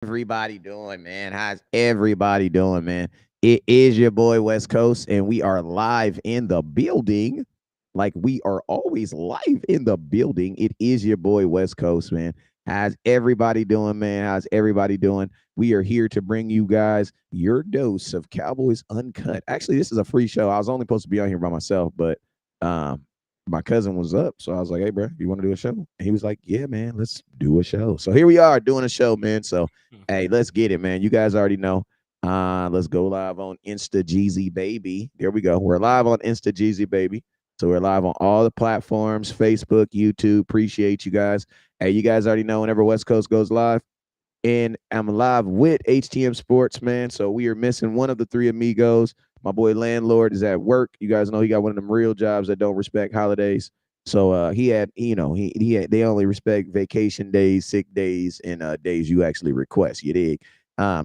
Everybody doing, man? How's everybody doing, man? It is your boy West Coast, and we are live in the building. Like we are always live in the building. It is your boy West Coast, man. How's everybody doing, man? How's everybody doing? We are here to bring you guys your dose of Cowboys Uncut. Actually, this is a free show. I was only supposed to be on here by myself, but um, my cousin was up, so I was like, "Hey, bro, you want to do a show?" And he was like, "Yeah, man, let's do a show." So here we are doing a show, man. So hey, let's get it, man. You guys already know. Let's go live on Insta Jeezy Baby. There we go. We're live on Insta Jeezy Baby. So we're live on all the platforms, Facebook, YouTube. Appreciate you guys. Hey, you guys already know whenever West Coast goes live. And I'm live with HTM Sports, man. So we are missing one of the three amigos. My boy Landlord is at work. You guys know he got one of them real jobs that don't respect holidays. So he had, he had they only respect vacation days, sick days, and days you actually request. You dig?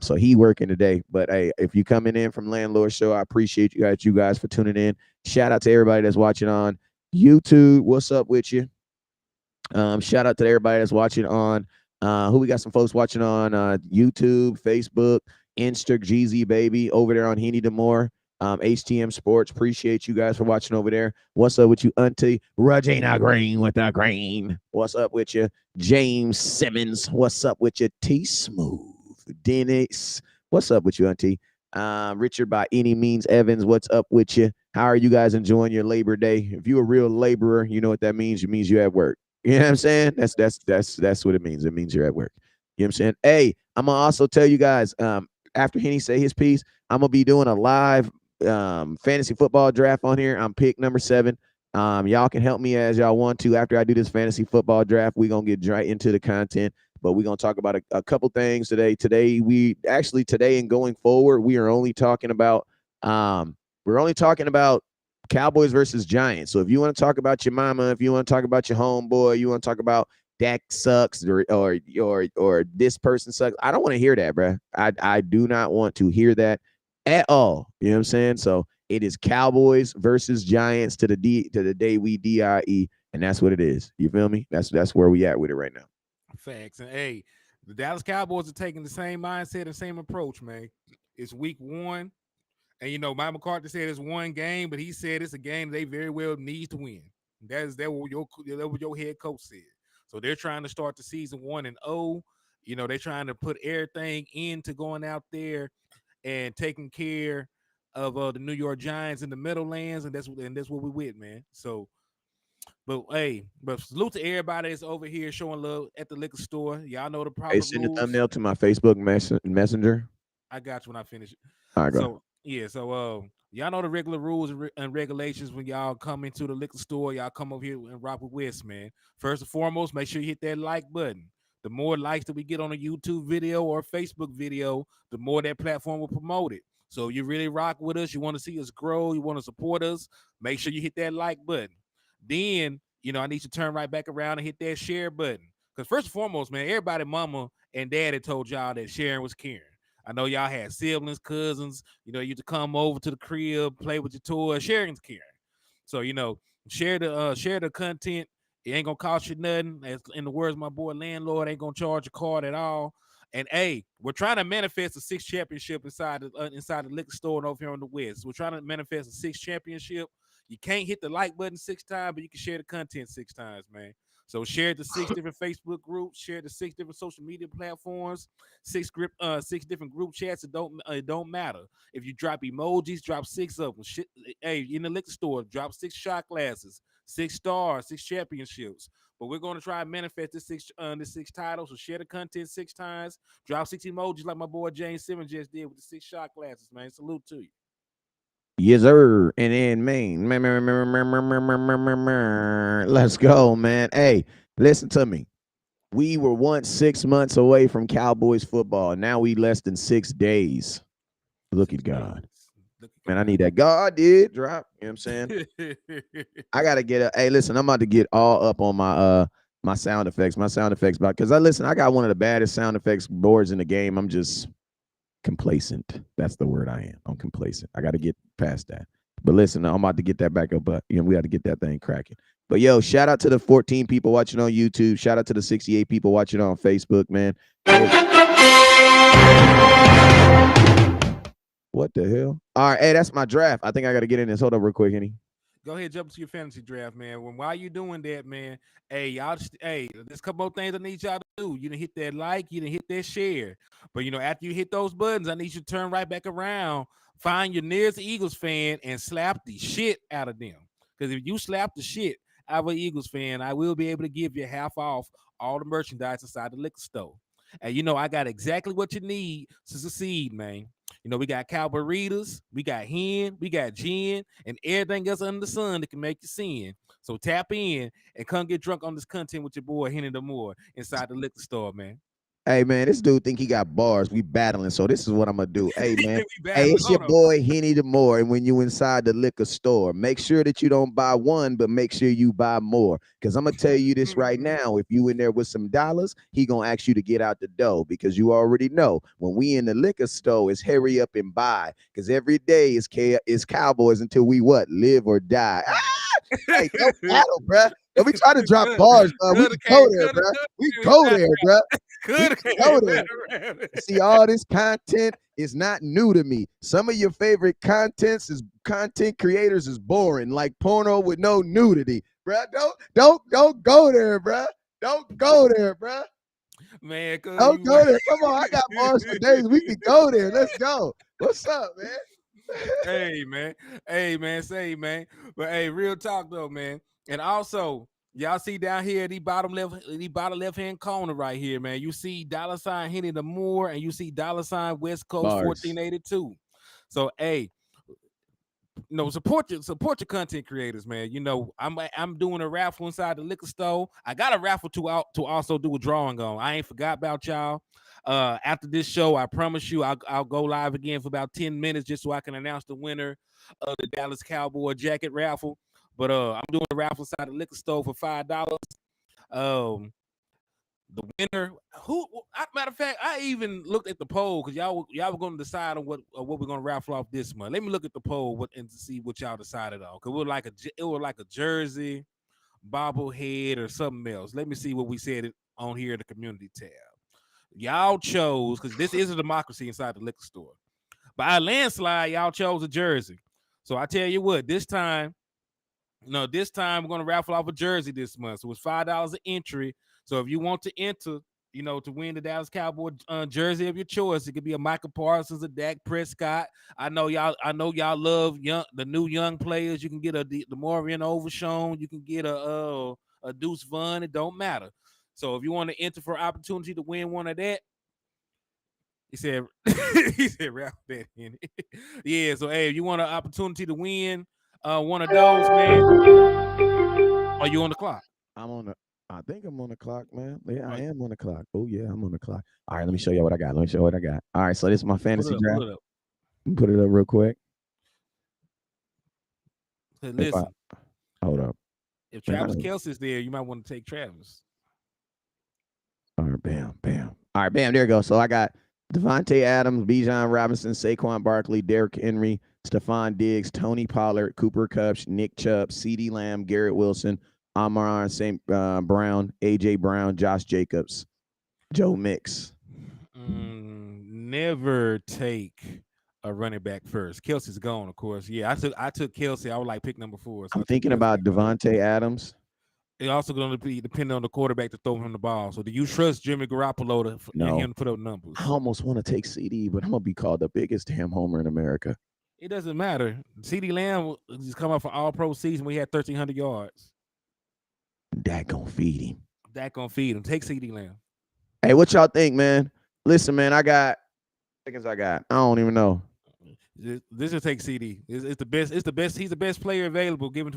So he working today. But hey, if you coming in from Landlord Show, I appreciate you guys for tuning in. Shout out to everybody that's watching on YouTube. What's up with you? Shout out to everybody that's watching on who we got some folks watching on YouTube, Facebook, Insta, GZ Baby over there on Henny Demore. HTM Sports. Appreciate you guys for watching over there. What's up with you, Auntie Regina Green with the green? What's up with you, James Simmons? What's up with you, T Smooth? Dennis. What's up with you, Auntie? Richard by any means Evans. What's up with you? How are you guys enjoying your Labor Day? If you're a real laborer, you know what that means. It means you're at work. You know what I'm saying? That's what it means. It means you're at work. You know what I'm saying? Hey, I'm gonna also tell you guys, after Henny say his piece, I'm gonna be doing a live fantasy football draft on here. I'm pick number 7. Y'all can help me as y'all want to. After I do this fantasy football draft, we're gonna get right into the content. But we're gonna talk about a couple things today. Today and going forward, we are only talking about Cowboys versus Giants. So if you want to talk about your mama, if you want to talk about your homeboy, you want to talk about Dak sucks or this person sucks, I don't want to hear that, bro. I do not want to hear that at all. You know what I'm saying? So it is Cowboys versus Giants to the day we die, and that's what it is. You feel me? That's where we at with it right now. Facts. And hey, the Dallas Cowboys are taking the same mindset and same approach, man. It's week 1. And Mike McCarthy said it's one game, but he said it's a game they very well needs to win. That what your head coach said. So they're trying to start the season 1-0. They're trying to put everything into going out there and taking care of the New York Giants in the Meadowlands, and that's what we with, man. So, but salute to everybody that's over here showing love at the liquor store. Y'all know the Hey, proper send the rules. thumbnail to my Facebook messenger. I got you when I finish it. All right, go. So yeah, so y'all know the regular rules and regulations when y'all come into the liquor store. Y'all come over here and rock with West, man. First and foremost, make sure you hit that like button. The more likes that we get on a YouTube video or a Facebook video, the more that platform will promote it. So you really rock with us, you want to see us grow, you want to support us, make sure you hit that like button. Then, I need you to turn right back around and hit that share button. Because first and foremost, man, everybody, mama and daddy told y'all that sharing was caring. I know y'all had siblings, cousins, you used to come over to the crib, play with your toys. Sharing's caring. So, share the content. It ain't gonna cost you nothing. As in the words of my boy landlord, ain't gonna charge a card at all. And hey, we're trying to manifest a 6th championship inside the liquor store and over here on the West. We're trying to manifest a 6th championship. You can't hit the like button 6 times, but you can share the content 6 times, man. So share the 6 different Facebook groups, share the 6 different social media platforms, 6 different group chats. It don't matter. If you drop emojis, drop 6 of them. Hey, in the liquor store, drop 6 shot glasses, 6 stars, 6 championships. But we're going to try and manifest this 6 titles. So share the content 6 times. Drop 6 emojis like my boy James Simmons just did with the 6 shot glasses, man. Salute to you. Yes, sir. And in Maine. Let's go, man. Hey, listen to me. We were once 6 months away from Cowboys football. Now we less than 6 days. Look at 6 God. days. Look Man, I at need that God did drop. You know what I'm saying? God. I gotta get a hey, listen, I'm about to get all up on my sound effects. My sound effects because I got one of the baddest sound effects boards in the game. I'm just complacent. That's the word I am. I'm complacent. I got to get past that. But listen, I'm about to get that back up. But we got to get that thing cracking. But yo, shout out to the 14 people watching on YouTube. Shout out to the 68 people watching on Facebook, man. Hey, the hell? All right, hey, that's my draft. I think I got to get in this. Hold up, real quick, Henny. Go ahead, jump to your fantasy draft, man. While you doing that, man, hey, y'all, hey, there's a couple more things I need y'all to do. You didn't hit that like, you didn't hit that share, but after you hit those buttons, I need you to turn right back around, find your nearest Eagles fan, and slap the shit out of them. Because if you slap the shit out of an Eagles fan, I will be able to give you half off all the merchandise inside the liquor store. And I got exactly what you need to succeed, man. We got cowboy readers, we got hen, we got gin, and everything else under the sun that can make you sin. So tap in and come get drunk on this content with your boy Henny the Moore inside the liquor store, man. Hey man, this dude think he got bars. We battling, so this is what I'm gonna do. Hey man, We hey, battling. it's your Hold on. boy Henny the Moore, and when you inside the liquor store, make sure that you don't buy one, but make sure you buy more. Cause I'm gonna tell you this right now: if you in there with some dollars, he gonna ask you to get out the dough because you already know when we in the liquor store, it's hurry up and buy. Cause every day is Cowboys until we what live or die. Ah! Hey, no battle, bruh. Don't be trying to drop bars, bro. We can go there, bruh. We go there, bruh. We can go there. See, all this content is not new to me. Some of your favorite content creators is boring, like porno with no nudity, bruh. Don't go there, bruh. Don't go there, bruh. Man, Don't go there. Come on, I got bars for days. We can go there. Let's go. What's up, man? Hey man, say man. But hey, real talk though, man. And also, y'all see down here the bottom left hand corner right here, man. You see $ Henny the Moore, and you see $ West Coast Bars. 1482. So hey, support your content creators, man. I'm doing a raffle inside the liquor store. I got a raffle to also do a drawing on. I ain't forgot about y'all. After this show, I promise you I'll go live again for about 10 minutes just so I can announce the winner of the Dallas Cowboy jacket raffle. But I'm doing a raffle inside the liquor store for $5. Um, the winner, matter of fact, I even looked at the poll because y'all were going to decide on what we're going to raffle off this month. Let me look at the poll and to see what y'all decided on, because it was like a jersey, bobblehead, or something else. Let me see what we said on here in the community tab. Y'all chose, because this is a democracy inside the liquor store. By a landslide, y'all chose a jersey. So I tell you what, this time we're gonna raffle off a jersey this month. So it's $5 an entry. So if you want to enter, to win the Dallas Cowboy jersey of your choice, it could be a Michael Parsons, a Dak Prescott. I know y'all love the new young players. You can get the Demorian Overshown. You can get a Deuce Vaughn. It don't matter. So if you want to enter for opportunity to win one of that, he said, he said, Ralph bet in it. Yeah, so hey, if you want an opportunity to win one of those, man, are you on the clock? I'm on the. I think I'm on the clock, man. Yeah, I Right. am on the clock. Oh yeah, I'm on the clock. All right, let me show you what I got. Let me show you what I got. All right, so this is my Pull fantasy it up, pull draft. it up. Put it up real quick. Say, If I listen, hold up, if man. Travis Kelce's there, you might want to take Travis. All right, bam, bam. All right, bam. There you go. So I got Devontae Adams, Bijan Robinson, Saquon Barkley, Derrick Henry, Stephon Diggs, Tony Pollard, Cooper Kupp, Nick Chubb, CeeDee Lamb, Garrett Wilson, Amon St. Brown, AJ Brown, Josh Jacobs, Joe Mix. Never take a running back first. Kelsey's gone, of course. Yeah, I took Kelsey. I would like pick number 4, so I'm I took thinking Kelsey. about Devontae Adams. It's also going to be depending on the quarterback to throw him the ball. So do you trust Jimmy Garoppolo and No, him to put up I numbers? almost want to take CD, but I'm gonna be called the biggest damn homer in America. It doesn't matter. CeeDee Lamb just come up for all pro season. We had 1,300 yards. That gonna feed him. That gonna feed him. Take CeeDee Lamb. Hey, what y'all think, man? Listen, man, I got seconds. I got. I don't even know. This will take CD. It's the best. It's the best. He's the best player available, given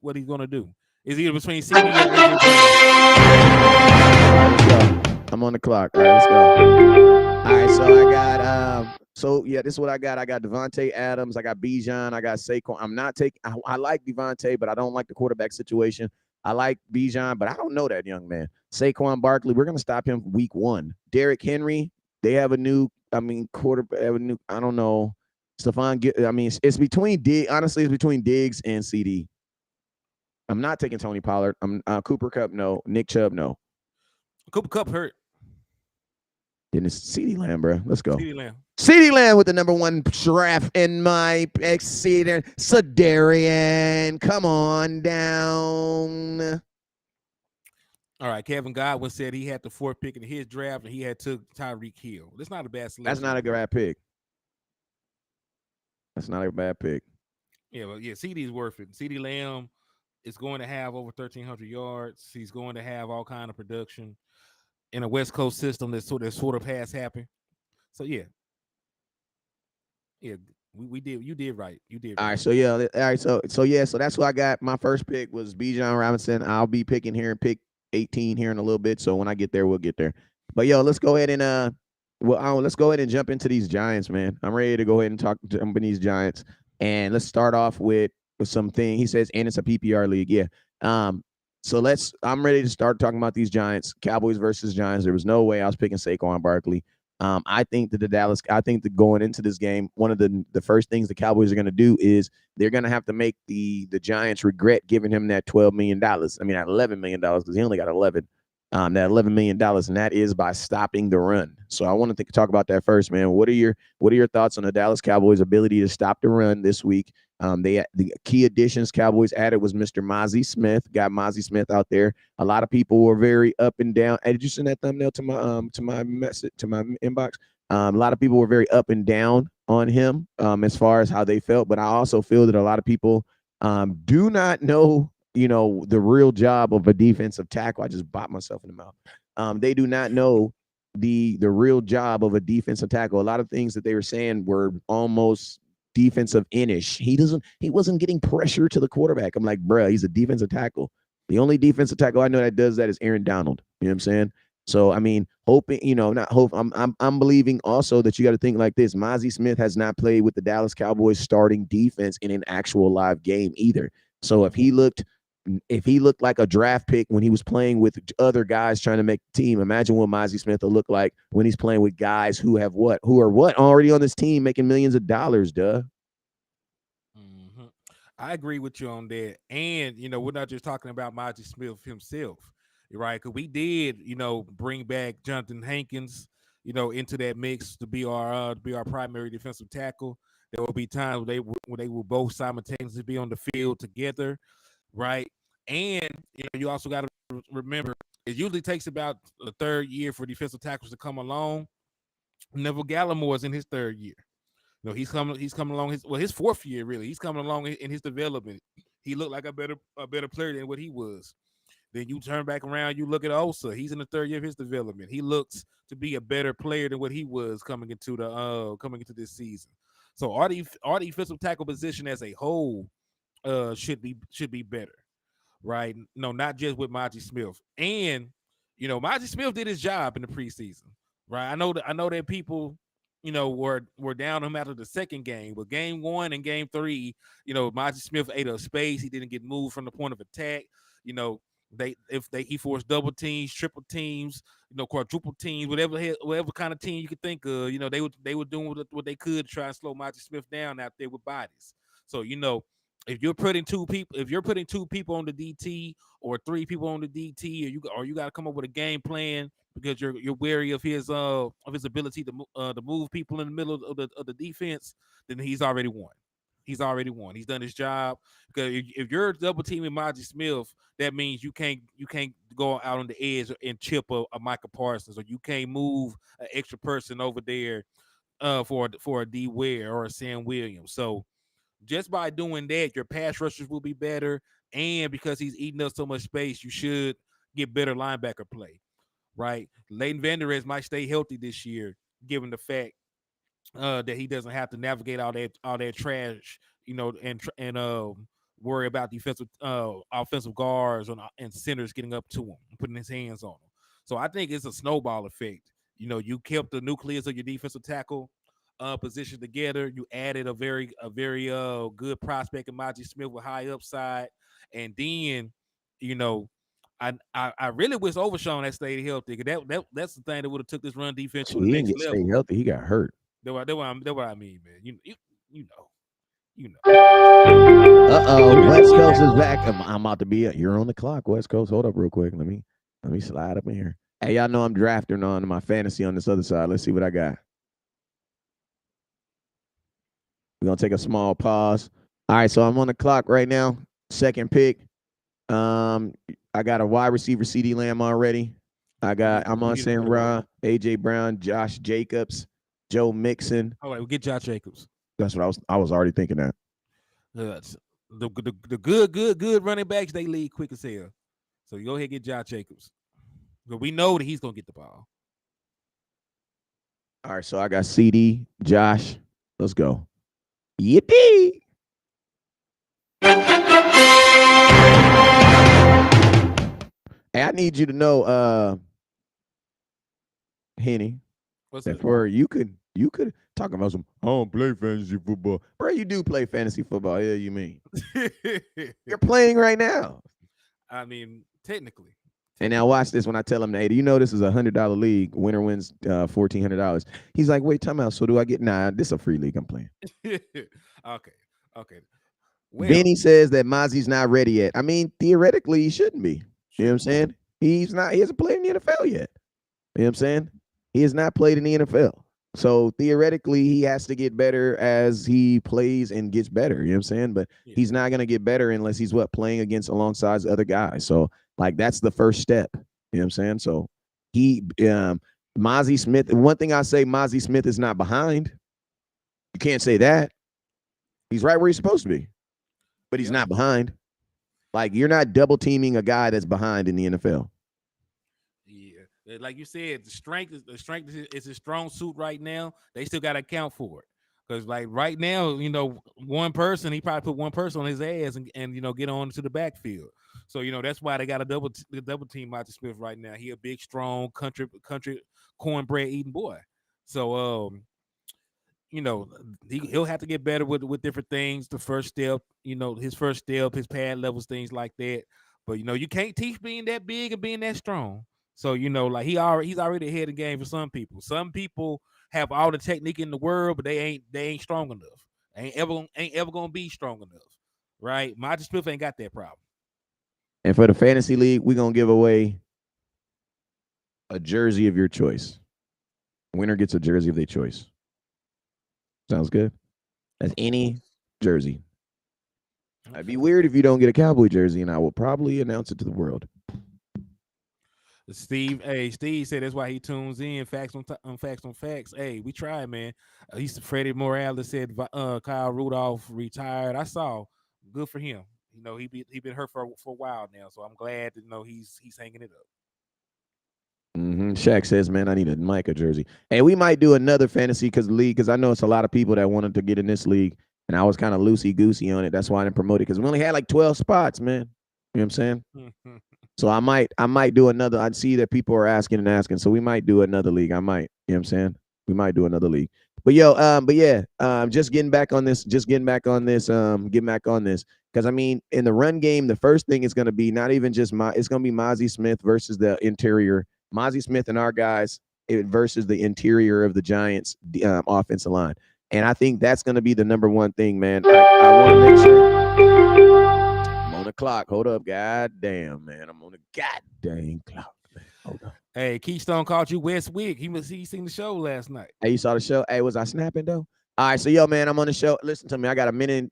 what he's gonna do. Is either between CD and AJ Let's go. I'm on the clock. All right, let's go. All right, so I got so yeah, this is what I got. I got Devontae Adams, I got Bijan, I got Saquon. I'm not taking I like Devontae, but I don't like the quarterback situation. I like Bijan, but I don't know that young man. Saquon Barkley, we're gonna stop him week 1. Derrick Henry, they have a new, quarterback, have a new, I don't know. It's between honestly, it's between Diggs and CD. I'm not taking Tony Pollard. I'm Cooper Kupp, no. Nick Chubb, no. Cooper Kupp hurt. Then it's CD Lamb, bro. Let's go. CeeDee Lamb. CD Lamb with the number one draft in my exceeding Sedarian. Come on down. All right, Kevin Godwin said he had the fourth pick in his draft and he had took Tyreek Hill. That's not a bad That's selection not to a me. bad pick. That's not a bad pick. Yeah, well, yeah, CD is worth it. CD Lamb is going to have over 1,300 yards. He's going to have all kind of production in a West Coast system that sort of has happened. So yeah, we did. You did right. You did All right, right. so yeah, all right, so yeah, so that's what I got. My first pick was B. John Robinson. I'll be picking here and pick 18 here in a little bit. So when I get there, we'll get there. But yo, let's go ahead and let's go ahead and jump into these Giants, man. I'm ready to go ahead and jump in these Giants, and let's start off with something. He says, and it's a PPR league, yeah. Um, so I'm ready to start talking about these Giants, Cowboys versus Giants. There was no way I was picking Saquon Barkley. I think that going into this game, one of the first things the Cowboys are going to do is they're going to have to make the Giants regret giving him that $12 million. I mean, that $11 million because he only got 11. That $11 million, and that is by stopping the run. So I want to talk about that first, man. What are your thoughts on the Dallas Cowboys' ability to stop the run this week? The key additions Cowboys added was Mr. Mazi Smith. Got Mazi Smith out there. A lot of people were very up and down. Hey, did you send that thumbnail to my message to my inbox? A lot of people were very up and down on him as far as how they felt, but I also feel that a lot of people do not know, the real job of a defensive tackle. I just bought myself in the mouth. They do not know the real job of a defensive tackle. A lot of things that they were saying were almost defensive inish. He wasn't getting pressure to the quarterback. I'm like, bruh, he's a defensive tackle. The only defensive tackle I know that does that is Aaron Donald. You know what I'm saying? So I mean, hoping, not hope. I'm believing also that you got to think like this. Mazi Smith has not played with the Dallas Cowboys starting defense in an actual live game either. So if he looked like a draft pick when he was playing with other guys trying to make the team, imagine what Mazi Smith will look like when he's playing with guys who are already on this team making millions of dollars, duh. hmm I agree with you on that. And, we're not just talking about Maji Smith himself, right? Because we did, bring back Jonathan Hankins, into that mix to be our primary defensive tackle. There will be times where they will both simultaneously be on the field together, right? And you also got to remember it usually takes about the third year for defensive tackles to come along. Neville Gallimore is in his third year. He's coming along his fourth year really. He's coming along in his development. He looked like a better player than what he was. Then you turn back around, you look at Osa. He's in the third year of his development. He looks to be a better player than what he was coming into this season. So our defensive tackle position as a whole should be better, right? No, not just with Maji Smith. And Maji Smith did his job in the preseason, right? I know that people, were down on him after the second game, but game one and game three, Maji Smith ate up space. He didn't get moved from the point of attack. You know, he forced double teams, triple teams, quadruple teams, whatever kind of team you could think of. They were doing what they could to try and slow Maji Smith down out there with bodies. So if you're putting two people on the DT or three people on the DT, or you got to come up with a game plan because you're wary of his ability to move people in the middle of the defense, then he's already won. He's already won. He's done his job. Because if you're double teaming Maji Smith, that means you can't go out on the edge and chip a Michael Parsons, or you can't move an extra person over there for a D Ware or a Sam Williams. So just by doing that, your pass rushers will be better. And because he's eating up so much space, you should get better linebacker play, right? Leighton Vander Esch might stay healthy this year, given the fact that he doesn't have to navigate all that trash, and worry about defensive offensive guards and centers getting up to him, putting his hands on him. So I think it's a snowball effect. You kept the nucleus of your defensive tackle position together. You added a very good prospect in Maji Smith with high upside, and then you know. I really wish Overshawn had stayed healthy. That's the thing that would have took this run defense So to the he didn't next get stay level. healthy. He got hurt. That's what I mean, man. You know, you know. West Coast is back. I'm about to be. You're on the clock, West Coast. Hold up, real quick. Let me slide up in here. Hey, y'all know I'm drafting on my fantasy on this other side. Let's see what I got. We're gonna take a small pause. All right, so I'm on the clock right now. Second pick. Um, I got a wide receiver, CD Lamb already. I'm Who on you the Sam quarterback? Ra, AJ Brown, Josh Jacobs, Joe Mixon. All right, we'll get Josh Jacobs. That's what I was already thinking that. The good running backs, they lead quick as hell. So you go ahead and get Josh Jacobs. But we know that he's gonna get the ball. All right, so I got CD, Josh. Let's go. Yippee! Hey, I need you to know, Henny, What's that up? for you could talk about some. I don't play fantasy football, bro. You do play fantasy football. Yeah, you mean you're playing right now. I mean, technically. And now watch this when I tell him, hey, do you know this is $100 league? Winner wins $1,400. He's like, wait, time out. So do I get? Nah, this is a free league I'm playing. Okay. Okay. Well, Benny says that Mazi's not ready yet. I mean, theoretically, he shouldn't be. You know what I'm shouldn't be. saying? He's not. He hasn't played in the NFL yet. You know what I'm saying? He has not played in the NFL. So theoretically, he has to get better as he plays and gets better. You know what I'm saying? But Yeah. he's not going to get better unless he's playing against alongside other guys. So like that's the first step. You know what I'm saying? So he Mazi Smith. One thing I say, Mazi Smith is not behind. You can't say that. He's right where he's supposed to be, but he's Yep. not behind. Like you're not double teaming a guy that's behind in the NFL. Yeah. Like you said, the strength is his strong suit right now. They still got to account for it. Because like right now, one person, he probably put one person on his ass and get on to the backfield. So that's why they got a double team Martin Smith right now. He a big, strong country cornbread eating boy. So you know, he'll have to get better with different things. The first step, his first step, his pad levels, things like that. But you can't teach being that big and being that strong. So like he's already ahead of the game for some people. Some people have all the technique in the world, but they ain't strong enough. Ain't ever gonna be strong enough, right? Martin Smith ain't got that problem. And for the fantasy league, we're gonna give away a jersey of your choice. Winner gets a jersey of their choice. Sounds good. That's any jersey. It'd be Okay. weird if you don't get a Cowboy jersey, and I will probably announce it to the world. Steve said that's why he tunes in. Facts on facts. Hey, we tried, man. He's Freddie Morales said Kyle Rudolph retired. I saw. Good for him. He been hurt for a while now, so I'm glad to know he's hanging it up. Shaq says, "Man, I need a Micah jersey." And we might do another fantasy because league because I know it's a lot of people that wanted to get in this league, and I was kind of loosey goosey on it. That's why I didn't promote it because we only had like 12 spots, man. You know what I'm saying? So I might do another. I see that people are asking and asking, so we might do another league. I might, you know what I'm saying? We might do another league. But yeah, just getting back on this, getting back on this. Because I mean, in the run game, the first thing is gonna be not even just it's gonna be Mazi Smith versus the interior. Mazi Smith and our guys versus the interior of the Giants offensive line. And I think that's gonna be the number one thing, man. I want to make sure I'm on the clock. Hold up. God damn, man. I'm on the goddamn clock, man. Hold up. Hey, Keystone called you West Wig. He seen the show last night. Hey, you saw the show? Hey, was I snapping though? All right, so yo, man, I'm on the show. Listen to me. I got a minute.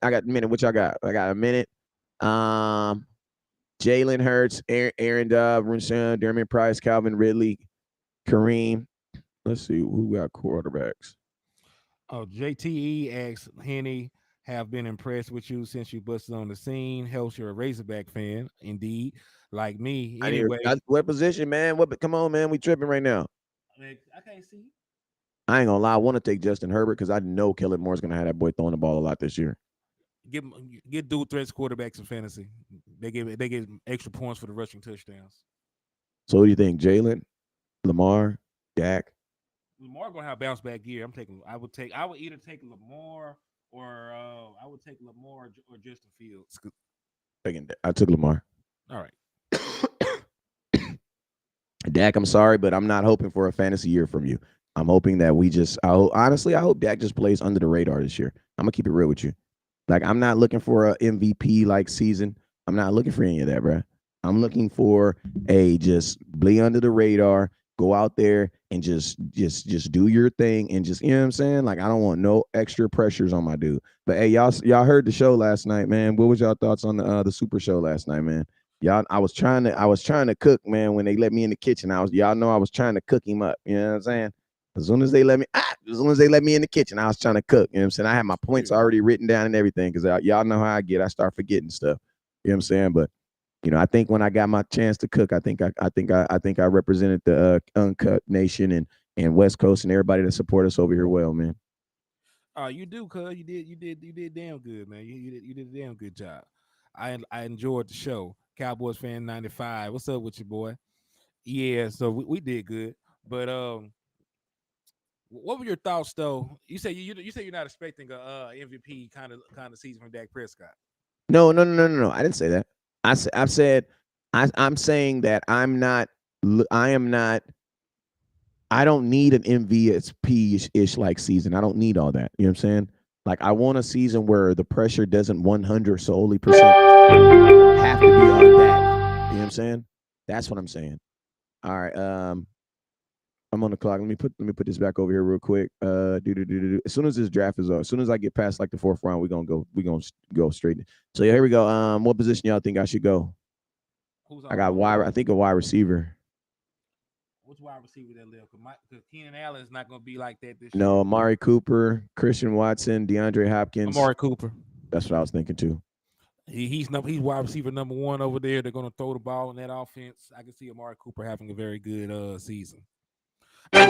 What y'all got? I got a minute. Um, Jalen Hurts, Aaron Dobb, Rashawn, Dermot Price, Calvin Ridley, Kareem. Let's see who got quarterbacks. Oh, JTE asks Henny, have been impressed with you since you busted on the scene. Helps you're a Razorback fan, indeed, like me. I need Anyway, what position, man? What? Come on, man. We tripping right now. I can't see. I ain't gonna lie. I want to take Justin Herbert because I know Kellen Moore's gonna have that boy throwing the ball a lot this year. Get dual threats quarterbacks in fantasy. They get extra points for the rushing touchdowns. So, what do you think, Jalen, Lamar, Dak? Lamar gonna have a bounce back year. I would either take Lamar or I would take Lamar or Justin Fields. I took Lamar. All right. Dak, I'm sorry, but I'm not hoping for a fantasy year from you. I'm hoping that honestly, I hope Dak just plays under the radar this year. I'm gonna keep it real with you. Like, I'm not looking for a MVP like season. I'm not looking for any of that, bro. I'm looking for a just be under the radar, go out there and just do your thing and just, you know what I'm saying? Like I don't want no extra pressures on my dude. But hey, y'all heard the show last night, man. What was y'all thoughts on the super show last night, man? Y'all, I was trying to cook, man, when they let me in the kitchen. Y'all know I was trying to cook him up. You know what I'm saying? As soon as they let me in the kitchen, I was trying to cook. You know what I'm saying? I had my points Yeah. already written down and everything because y'all know how I get. I start forgetting stuff. You know what I'm saying? But I think when I got my chance to cook, I think I represented the Uncut Nation and West Coast and everybody that support us over here well, man. You do, cuz you did damn good, man. You did a damn good job. I enjoyed the show. Cowboys fan 95. What's up with you, boy? Yeah, so we did good. But what were your thoughts though? You say you're not expecting a MVP kind of season from Dak Prescott. No, no, no, no, no, no. I didn't say that. I've said I'm saying that I am not. I don't need an MVP ish like season. I don't need all that. You know what I'm saying? Like I want a season where the pressure doesn't 100 solely percent have to be on Dak. You know what I'm saying? That's what I'm saying. All right. I'm on the clock. Let me put this back over here real quick. As soon as this draft is over, as soon as I get past like the fourth round, we're gonna go straight. So yeah, here we go. What position y'all think I should go? Who's I on got the wide. I think a wide receiver. Which wide receiver that live? Because Keenan Allen is not going to be like that this No, year. Amari Cooper, Christian Watson, DeAndre Hopkins. Amari Cooper. That's what I was thinking too. He's wide receiver number one over there. They're going to throw the ball in that offense. I can see Amari Cooper having a very good season. Hey,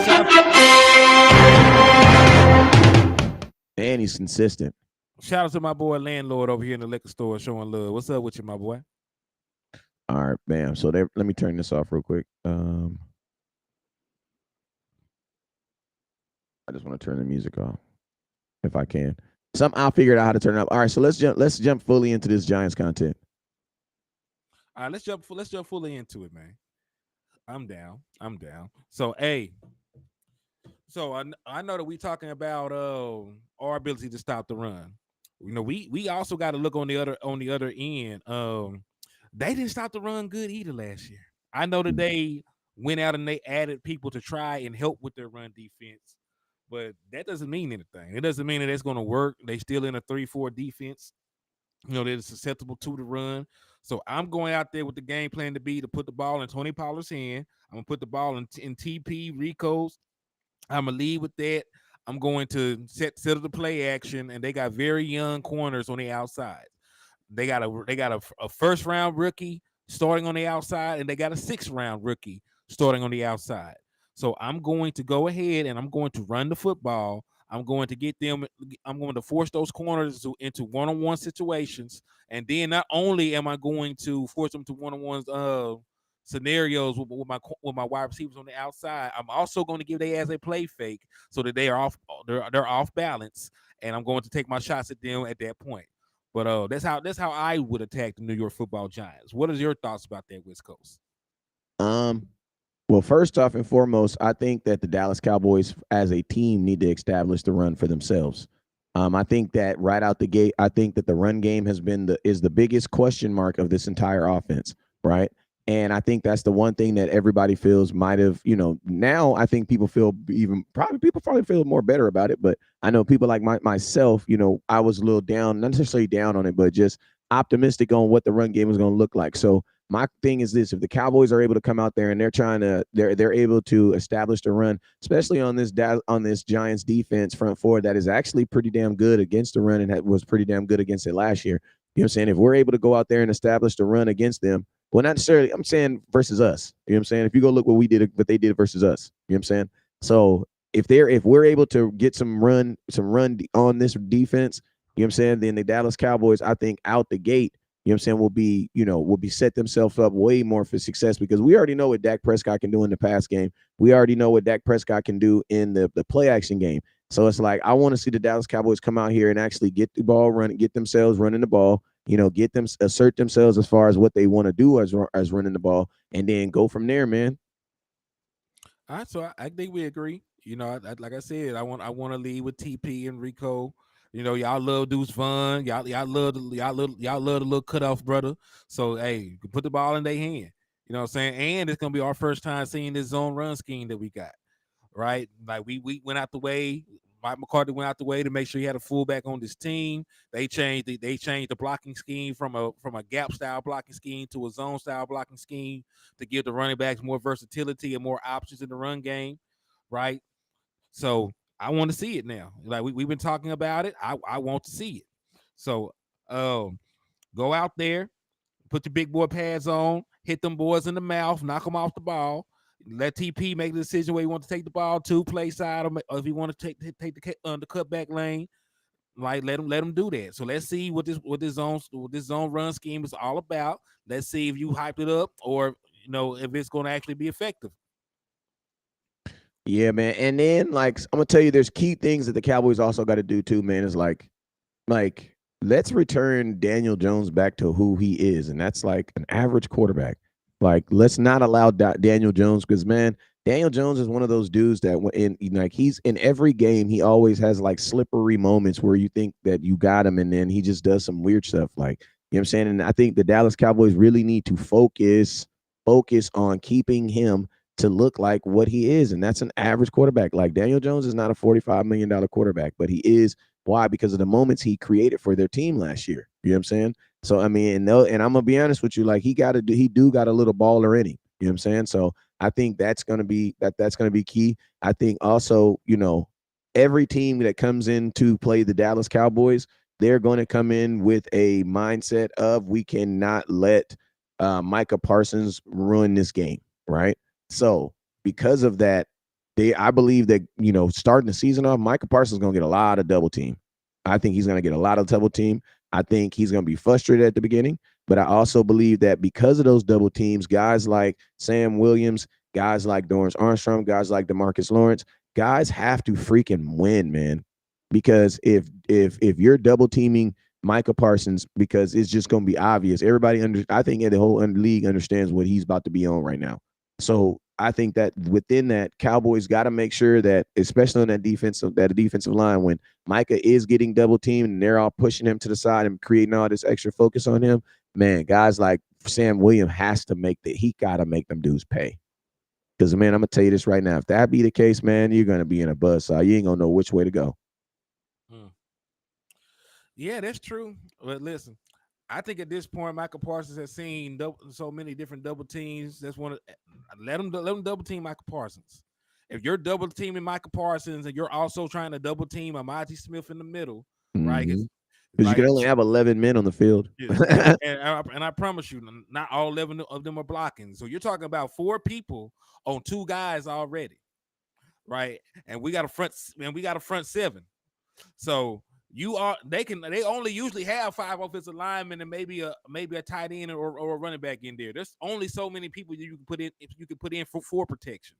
And he's consistent. shout out to my boy landlord over here in the liquor store showing love. What's up with you, my boy? All right, bam. So let me turn this off real quick. I just want to turn the music off if I can. I'll figure out how to turn it up. All right, so let's jump fully into this Giants content. All right, let's jump fully into it, man. I'm down. I'm down. So hey, so I know that we talking about our ability to stop the run. We also got to look on the other end. They didn't stop the run good either last year. I know that they went out and they added people to try and help with their run defense, but that doesn't mean anything. It doesn't mean that it's going to work. They still in a 3-4 defense. They're susceptible to the run. So I'm going out there with the game plan to be to put the ball in Tony Pollard's hand. I'm gonna put the ball in TP Rico's. I'm gonna lead with that. I'm going to set up the play action, and they got very young corners on the outside. They got a first round rookie starting on the outside, and they got a 6th round rookie starting on the outside. So I'm going to go ahead and I'm going to run the football. I'm going to get them. I'm going to force those corners into one-on-one situations, and then not only am I going to force them to one-on-ones scenarios with my wide receivers on the outside, I'm also going to give they as a play fake so that they're off balance, and I'm going to take my shots at them at that point. But that's how I would attack the New York Football Giants. What is your thoughts about that, West Coast? Um, well, first off and foremost, I think that the Dallas Cowboys as a team need to establish the run for themselves. I think that right out the gate, I think that the run game is the biggest question mark of this entire offense, right? And I think that's the one thing that everybody feels might have, now I think people probably feel more better about it. But I know people like myself, I was a little down, not necessarily down on it, but just optimistic on what the run game was going to look like. So my thing is this: if the Cowboys are able to come out there and they're able to establish the run, especially on this Giants defense front four that is actually pretty damn good against the run and was pretty damn good against it last year. You know what I'm saying? If we're able to go out there and establish the run against them, well, not necessarily, I'm saying versus us. You know what I'm saying? If you go look what they did versus us, you know what I'm saying? So if we're able to get some run on this defense, you know what I'm saying, then the Dallas Cowboys, I think out the gate, you know what I'm saying, will be set themselves up way more for success because we already know what Dak Prescott can do in the pass game. We already know what Dak Prescott can do in the play action game. So it's like I want to see the Dallas Cowboys come out here and actually get the ball running, get themselves running the ball, get them assert themselves as far as what they want to do as running the ball, and then go from there, man. All right, so I think we agree. Like I said, I want to lead with TP and Rico. Y'all love Deuce Vaughn. Y'all love the little cutoff brother. So hey, put the ball in their hand. You know what I'm saying? And it's gonna be our first time seeing this zone run scheme that we got. Right? Like we went out the way. Mike McCarthy went out the way to make sure he had a fullback on this team. They changed the blocking scheme from a gap style blocking scheme to a zone style blocking scheme to give the running backs more versatility and more options in the run game. Right? So I want to see it now. Like we've been talking about it. I want to see it. So um, go out there, put your big boy pads on, hit them boys in the mouth, knock them off the ball. Let TP make the decision where he wants to take the ball to, play side, or if he want to take the cutback lane. Like let him do that. So let's see what this zone run scheme is all about. Let's see if you hyped it up or if it's going to actually be effective. Yeah, man. And then like I'm gonna tell you, there's key things that the Cowboys also got to do too, man. Is like let's return Daniel Jones back to who he is, and that's like an average quarterback. Like let's not allow Daniel Jones because man, Daniel Jones is one of those dudes that like he's in every game, he always has like slippery moments where you think that you got him, and then he just does some weird stuff. Like you know what I'm saying. And I think the Dallas Cowboys really need to focus on keeping him to look like what he is, and that's an average quarterback. Like Daniel Jones is not a $45 million quarterback, but he is. Why? Because of the moments he created for their team last year. You know what I'm saying? So I mean, and I'm gonna be honest with you, like he do got a little baller in him. You know what I'm saying? So I think that's gonna be key. I think also, every team that comes in to play the Dallas Cowboys, they're going to come in with a mindset of we cannot let Micah Parsons ruin this game, right? So because of that, I believe that starting the season off, Micah Parsons is gonna get a lot of double team. I think he's gonna get a lot of double team. I think he's gonna be frustrated at the beginning, but I also believe that because of those double teams, guys like Sam Williams, guys like Dorrance Armstrong, guys like Demarcus Lawrence, guys have to freaking win, man. Because if you're double teaming Micah Parsons, because it's just gonna be obvious. I think the whole league understands what he's about to be on right now. So I think that within that, Cowboys got to make sure that, especially on that defensive line, when Micah is getting double teamed and they're all pushing him to the side and creating all this extra focus on him, man, guys like Sam Williams he got to make them dudes pay. Because man, I'm gonna tell you this right now: if that be the case, man, you're gonna be in a buzz. So you ain't gonna know which way to go. Mm. Yeah, that's true. But listen, I think at this point, Michael Parsons has seen so many different double teams. That's one of let him double team Michael Parsons. If you're double teaming Michael Parsons and you're also trying to double team a Mazi Smith in the middle, right? Because It's you can like only have 11 men on the field. yes, and I promise you, not all 11 of them are blocking. So you're talking about four people on two guys already, right? And we got a front seven. So they only usually have five offensive linemen and maybe a tight end or a running back in there. There's only so many people you can put in for protection.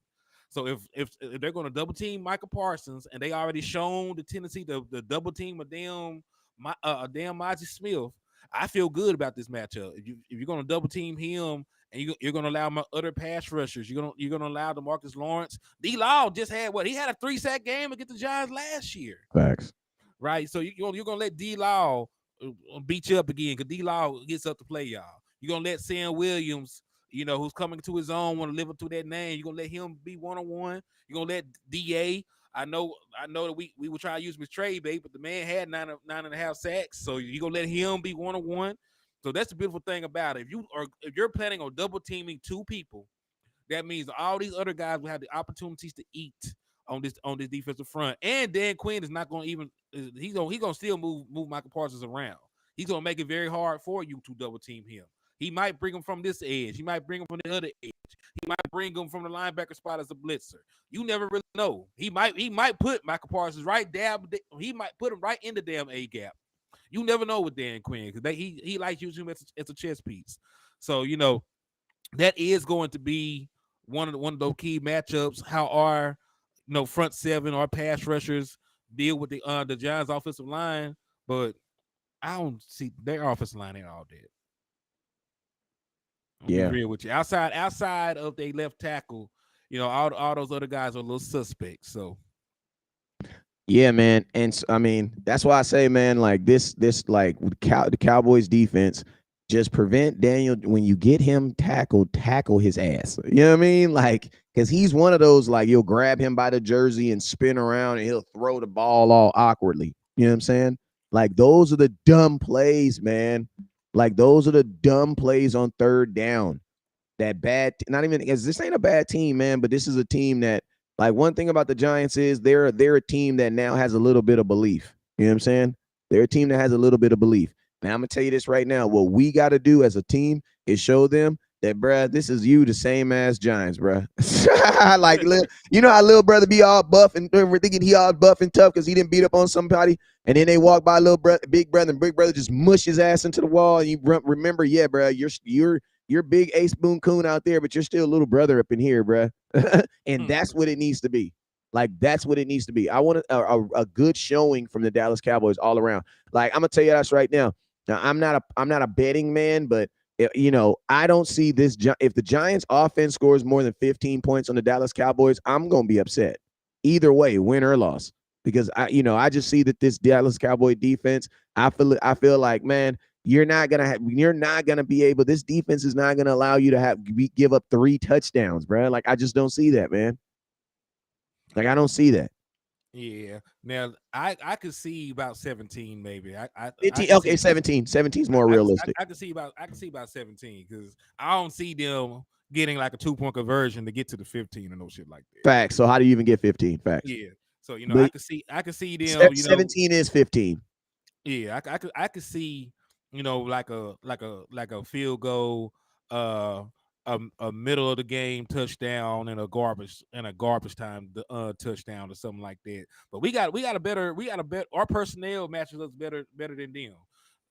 So if they're going to double team Michael Parsons and they already shown the tendency to double team a damn Mazi Smith, I feel good about this matchup. If you're going to double team him and you're going to allow my other pass rushers, you're going to allow DeMarcus Lawrence. D. Law just had what he had a 3-sack game against the Giants last year, Facts. right? So you're gonna let D Law beat you up again because D Law gets up to play y'all. You're gonna let Sam Williams, who's coming to his own, want to live up to that name. You're gonna let him be 1-on-1. You're gonna let Da. I know that we were trying to use him as trade bait, but the man had nine and a half sacks. So you're gonna let him be 1-on-1. So that's the beautiful thing about it. If you're planning on double teaming two people, that means all these other guys will have the opportunities to eat on this defensive front. And Dan Quinn is not going to even he's gonna still move Michael Parsons around. He's gonna make it very hard for you to double team him. He might bring him from this edge. He might bring him from the other edge. He might bring him from the linebacker spot as a blitzer. You never really know. He might put Michael Parsons right there. He might put him right in the damn A gap. You never know with Dan Quinn because he likes using him as a chess piece. So that is going to be one of those key matchups. How our front seven or pass rushers deal with the Giants offensive line, but I don't see their offensive line ain't all dead. I'll be Yeah. real with you. Outside of their left tackle, all those other guys are a little suspect. So Yeah, man, and I mean that's why I say, man, like this like the Cowboys defense, just prevent Daniel when you get him tackled, tackle his ass. You know what I mean? Like, because he's one of those like you'll grab him by the jersey and spin around and he'll throw the ball all awkwardly. You know what I'm saying? Like those are the dumb plays, man. Like those are the dumb plays on third down. That bad, not even because this ain't a bad team, man, but this is a team that, like, one thing about the Giants is they're a team that now has a little bit of belief. You know what I'm saying? They're a team that has a little bit of belief. Man, I'm gonna tell you this right now. What we got to do as a team is show them that, bruh, this is you, the same as Giants, bruh. Like, you know how little brother be all buff and we're thinking he all buff and tough because he didn't beat up on somebody, and then they walk by little brother, big brother, and big brother just mush his ass into the wall, and you remember, yeah, bruh, you're big Ace Boone Coon out there, but you're still a little brother up in here, bruh. And Mm. that's what it needs to be. Like, that's what it needs to be. I want a good showing from the Dallas Cowboys all around. Like, I'm gonna tell you this right now. Now, I'm not a betting man, but I don't see this. If the Giants offense scores more than 15 points on the Dallas Cowboys, I'm gonna be upset. Either way, win or loss, because I just see that this Dallas Cowboy defense. I feel like, man, you're not gonna be able. This defense is not gonna allow you to give up 3 touchdowns, bro. Like, I just don't see that, man. Like, I don't see that. Yeah. Now I could see about 17 maybe. I 15, can okay, see 17. 17 is more realistic. I can see about 17 because I don't see them getting like a 2 point conversion to get to the 15 or no shit like that. Facts. So how do you even get 15? Facts. Yeah. So But I could see them, 17 is 15. yeah, I could see, like a field goal, uh, a middle of the game touchdown and a garbage time touchdown or something like that. But we got a better our personnel matches us better than them.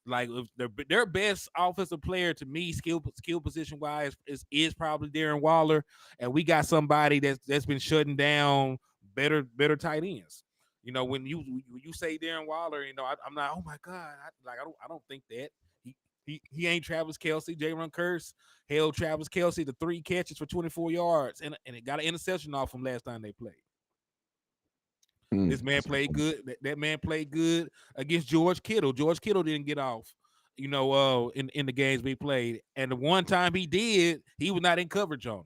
Like if their best offensive player to me, skill position wise, is probably Darren Waller, and we got somebody that's been shutting down better tight ends. When you say Darren Waller, I'm not. Oh my God, I don't think that he ain't Travis Kelsey. Jalen Curse held Travis Kelsey to 3 catches for 24 yards, and it got an interception off from last time they played. This man played good. That man played good against George Kittle. George Kittle didn't get off, in the games we played. And the one time he did, he was not in coverage on him.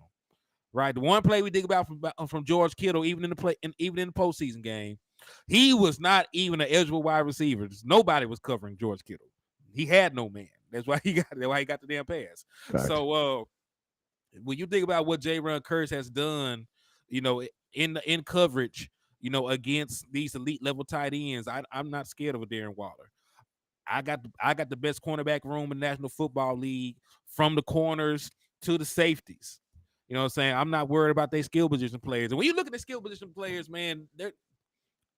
Right, the one play we think about from George Kittle, even in the postseason game, he was not even an eligible wide receiver. Nobody was covering George Kittle. He had no man. That's why he got the damn pass. Facts. So when you think about what J. Ron Curse has done, in coverage, against these elite level tight ends, I'm not scared of a Darren Waller. I got the best cornerback room in the National Football League, from the corners to the safeties. You know what I'm saying? I'm not worried about their skill position players. And when you look at the skill position players, man,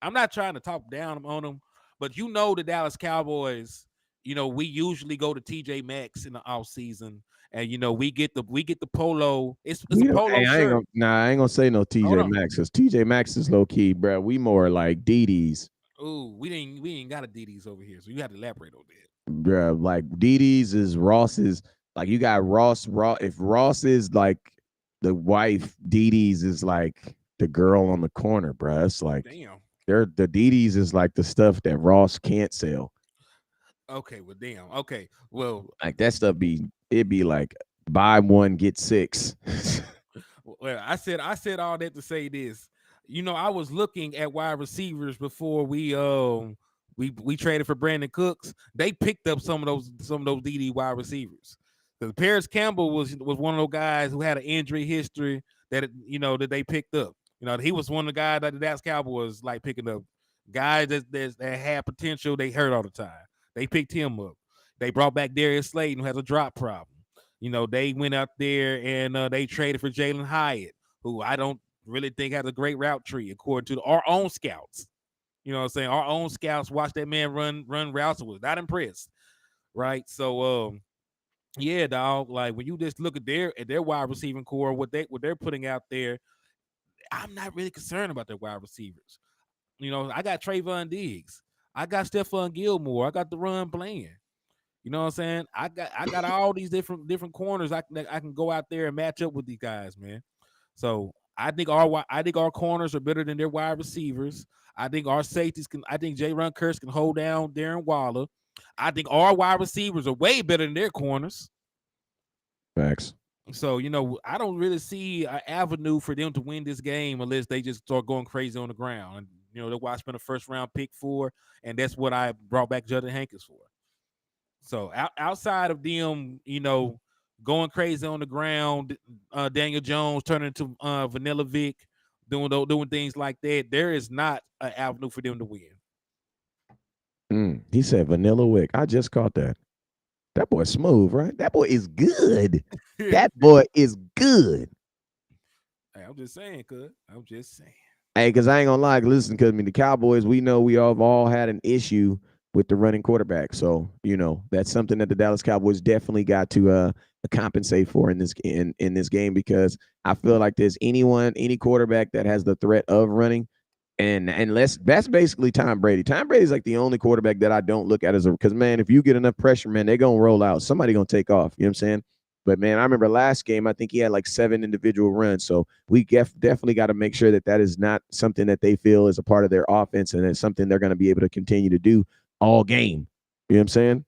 I'm not trying to talk down on them, but the Dallas Cowboys, we usually go to TJ Maxx in the off season, and we get the polo. It's a Hey, polo shirt. I ain't gonna say no Hold TJ on. Maxx, because TJ Maxx is low key, bro. We more like DD's, Ooh, we ain't got a DDs over here, so you have to elaborate on that. bro. Like DD's is Ross's. Like, you got Ross. If Ross is like the wife, DD's is like the girl on the corner, bro. It's like Damn. the DD's is like the stuff that Ross can't sell. Okay, well, damn. Okay, well, Like, that stuff it'd be like buy one get six. well, I said all that to say this. I was looking at wide receivers before we traded for Brandon Cooks. They picked up some of those DD wide receivers. Because Paris Campbell was one of those guys who had an injury history that they picked up. He was one of the guys that the Dallas Cowboys like picking up, guys that had potential. They hurt all the time. They picked him up. They brought back Darius Slayton, who has a drop problem. They went out there and they traded for Jalen Hyatt, who I don't really think has a great route tree according to our own scouts. You know what I'm saying? Our own scouts watched that man run routes and was not impressed. Right. So yeah, dog. Like when you just look at their wide receiving core, what they're putting out there, I'm not really concerned about their wide receivers. I got Trayvon Diggs. I got Stephon Gilmore. I got the run playing. You know what I'm saying? I got all these different corners I can go out there and match up with these guys, man. So I think our corners are better than their wide receivers. I think our safeties can. I think J. Ron Curse can hold down Darren Waller. I think our wide receivers are way better than their corners. Facts. So I don't really see an avenue for them to win this game unless they just start going crazy on the ground. And that's why I spent a first round pick for, and that's what I brought back Jordan Hankins for. So outside of them, going crazy on the ground, Daniel Jones turning into Vanilla Vic, doing things like that, there is not an avenue for them to win. He said Vanilla Wick. I just caught that. That boy smooth, right? That boy is good. That boy is good. Hey, I'm just saying, cuz. I'm just saying. Hey, because I ain't gonna lie, listen, because the Cowboys, we know we have all had an issue with the running quarterback. So, that's something that the Dallas Cowboys definitely got to compensate for in this game, because I feel like there's any quarterback that has the threat of running. And that's basically Tom Brady. Tom Brady's like the only quarterback that I don't look at as because, man, if you get enough pressure, man, they're gonna roll out. Somebody gonna take off. You know what I'm saying? But, man, I remember last game, I think he had like 7 individual runs. So we definitely got to make sure that is not something that they feel is a part of their offense, and it's something they're going to be able to continue to do all game. You know what I'm saying?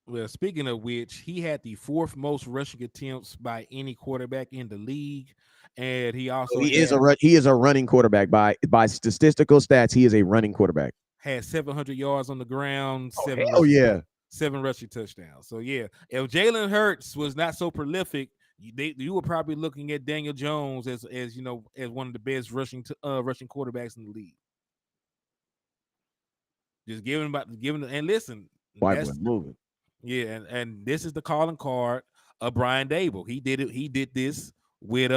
Well, speaking of which, he had the 4th most rushing attempts by any quarterback in the league, and he So also he is a running quarterback by statistical stats. He is a running quarterback. had 700 yards on the ground, Oh, hell yeah. 7 rushing touchdowns. So yeah, if Jalen Hurts was not so prolific, you were probably looking at Daniel Jones as as one of the best rushing quarterbacks in the league. Just giving and listen, White boy that's moving. yeah, and this is the calling card of Brian Dable. He did it. He did this with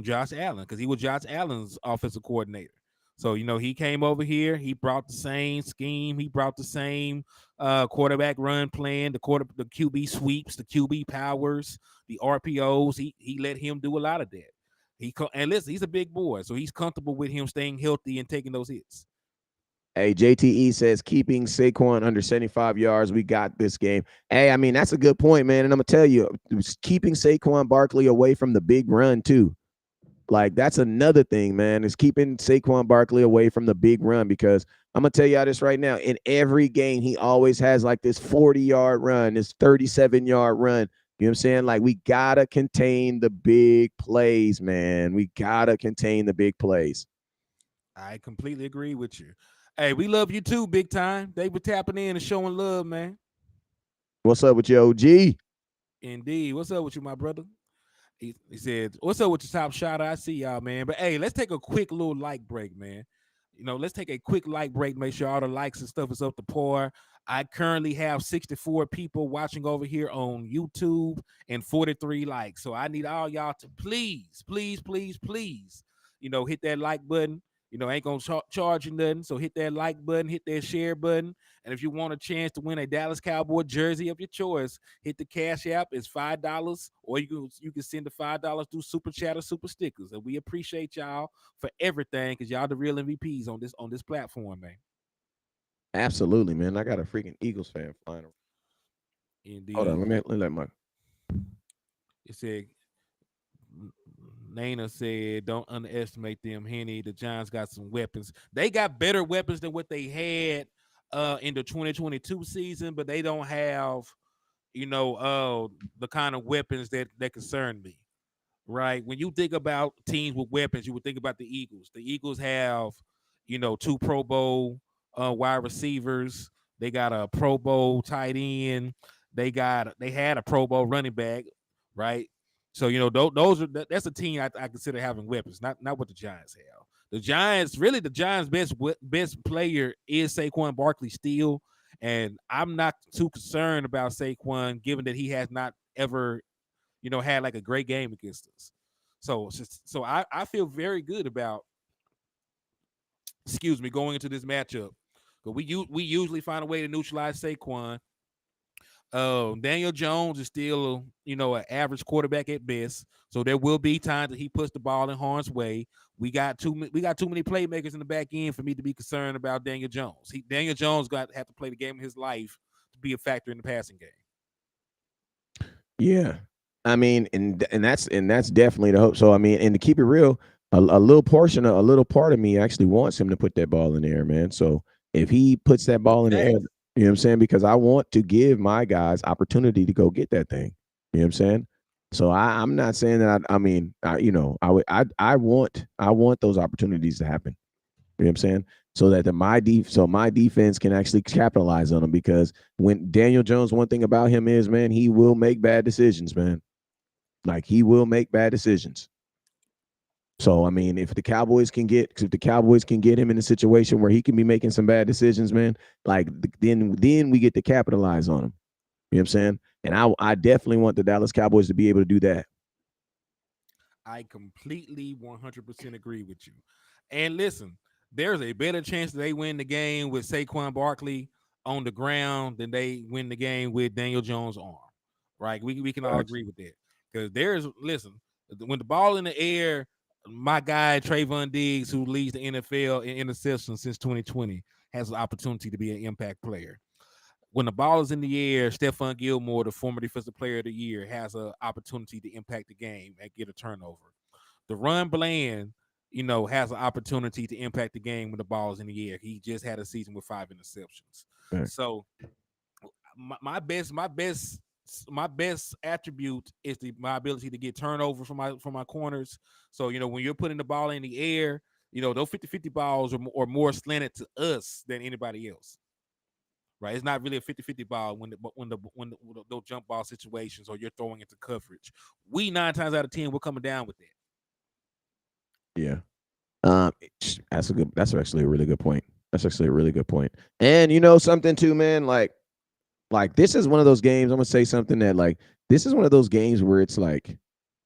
Josh Allen because he was Josh Allen's offensive coordinator. So he came over here. He brought the same scheme. He brought the same quarterback run plan, the QB sweeps, the QB powers, the RPOs. He let him do a lot of that. And listen, he's a big boy, so he's comfortable with him staying healthy and taking those hits. Hey, JTE says keeping Saquon under 75 yards. We got this game. Hey, I mean, that's a good point, man. And I'm going to tell you, keeping Saquon Barkley away from the big run, too. Like, that's another thing, man, is keeping Saquon Barkley away from the big run, because I'm going to tell y'all this right now. In every game, he always has like this 40-yard run, this 37-yard run. You know what I'm saying? Like, we got to contain the big plays, man. We got to contain the big plays. I completely agree with you. Hey, we love you too, big time. They were tapping in and showing love, man. What's up with your OG? Indeed. What's up with you, my brother? He said, "What's up with your top shot? I see y'all, man. But hey, let's take a quick little like break, man. Let's take a quick like break. Make sure all the likes and stuff is up to par. I currently have 64 people watching over here on YouTube and 43 likes. So I need all y'all to please, please, please, please, hit that like button. Ain't gonna charge you nothing. So hit that like button, hit that share button. And if you want a chance to win a Dallas Cowboy jersey of your choice, hit the Cash App. It's $5, or you can send the $5 through Super Chat or Super Stickers. And we appreciate y'all for everything, because y'all the real MVPs on this platform, man. Absolutely, man. I got a freaking Eagles fan flying around. Hold on, Indeed. let me let my. It said Nana said, "Don't underestimate them, Henny. The Giants got some weapons. They got better weapons than what they had in the 2022 season, but they don't have, the kind of weapons that concern me. Right? When you think about teams with weapons, you would think about the Eagles. The Eagles have, 2 Pro Bowl wide receivers. They got a Pro Bowl tight end. They had a Pro Bowl running back, right? So that's a team I consider having weapons, not what the Giants have. The Giants' best player is Saquon Barkley still, and I'm not too concerned about Saquon, given that he has not ever had like a great game against us. So I feel very good about, going into this matchup. But we usually find a way to neutralize Saquon. Daniel Jones is still, an average quarterback at best. So there will be times that he puts the ball in harm's way. We got too many playmakers in the back end for me to be concerned about Daniel Jones. Daniel Jones got to have to play the game of his life to be a factor in the passing game. Yeah, I mean, and that's definitely the hope. So I mean, and to keep it real, a little part of me actually wants him to put that ball in the air, man. So if he puts that ball in the air, you Facts. know what I'm saying? Because I want to give my guys opportunity to go get that thing. You know what I'm saying? So I'm not saying that. I mean, I want those opportunities to happen. You know what I'm saying? So that my defense can actually capitalize on them. Because when Daniel Jones, one thing about him is, man, he will make bad decisions, man. Like he will make bad decisions. So I mean, if the Cowboys can get him in a situation where he can be making some bad decisions, man, like then we get to capitalize on him. You know what I'm saying? And I definitely want the Dallas Cowboys to be able to do that. I completely 100% agree with you. And listen, there's a better chance that they win the game with Saquon Barkley on the ground than they win the game with Daniel Jones' arm. Right? We can all Facts. agree with that. Because listen, when the ball in the air, my guy Trayvon Diggs, who leads the NFL in interceptions since 2020, has an opportunity to be an impact player. When the ball is in the air, Stephon Gilmore, the former defensive player of the year, has an opportunity to impact the game and get a turnover. The run Bland, has an opportunity to impact the game when the ball is in the air. He just had a season with 5 interceptions. Facts. So my best attribute is my ability to get turnovers from my corners. So when you're putting the ball in the air, those 50-50 balls are more slanted to us than anybody else. Right, it's not really a 50-50 ball when those jump ball situations or you're throwing into coverage. We 9 times out of 10 we're coming down with that. Yeah. Um, That's actually a really good point. That's actually a really good point. And you know something too, man. Like this is one of those games. I'm gonna say something that like this is one of those games where it's like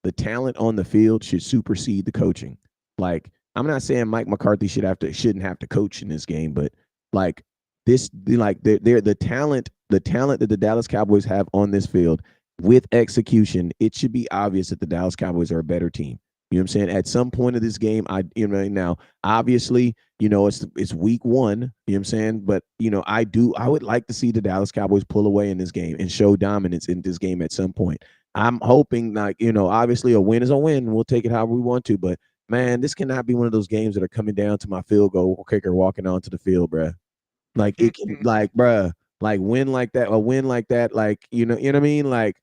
the talent on the field should supersede the coaching. Like I'm not saying Mike McCarthy shouldn't have to coach in this game, but like they're the talent that the Dallas Cowboys have on this field with execution, it should be obvious that the Dallas Cowboys are a better team. You know what I'm saying? At some point of this game, now obviously, it's week one, you know what I'm saying? But I would like to see the Dallas Cowboys pull away in this game and show dominance in this game at some point. I'm hoping, like, obviously a win is a win. We'll take it however we want to, but man, this cannot be one of those games that are coming down to my field goal kicker walking onto the field, bruh. Like it can, like, bruh, like a win like that, like, you know what I mean? Like,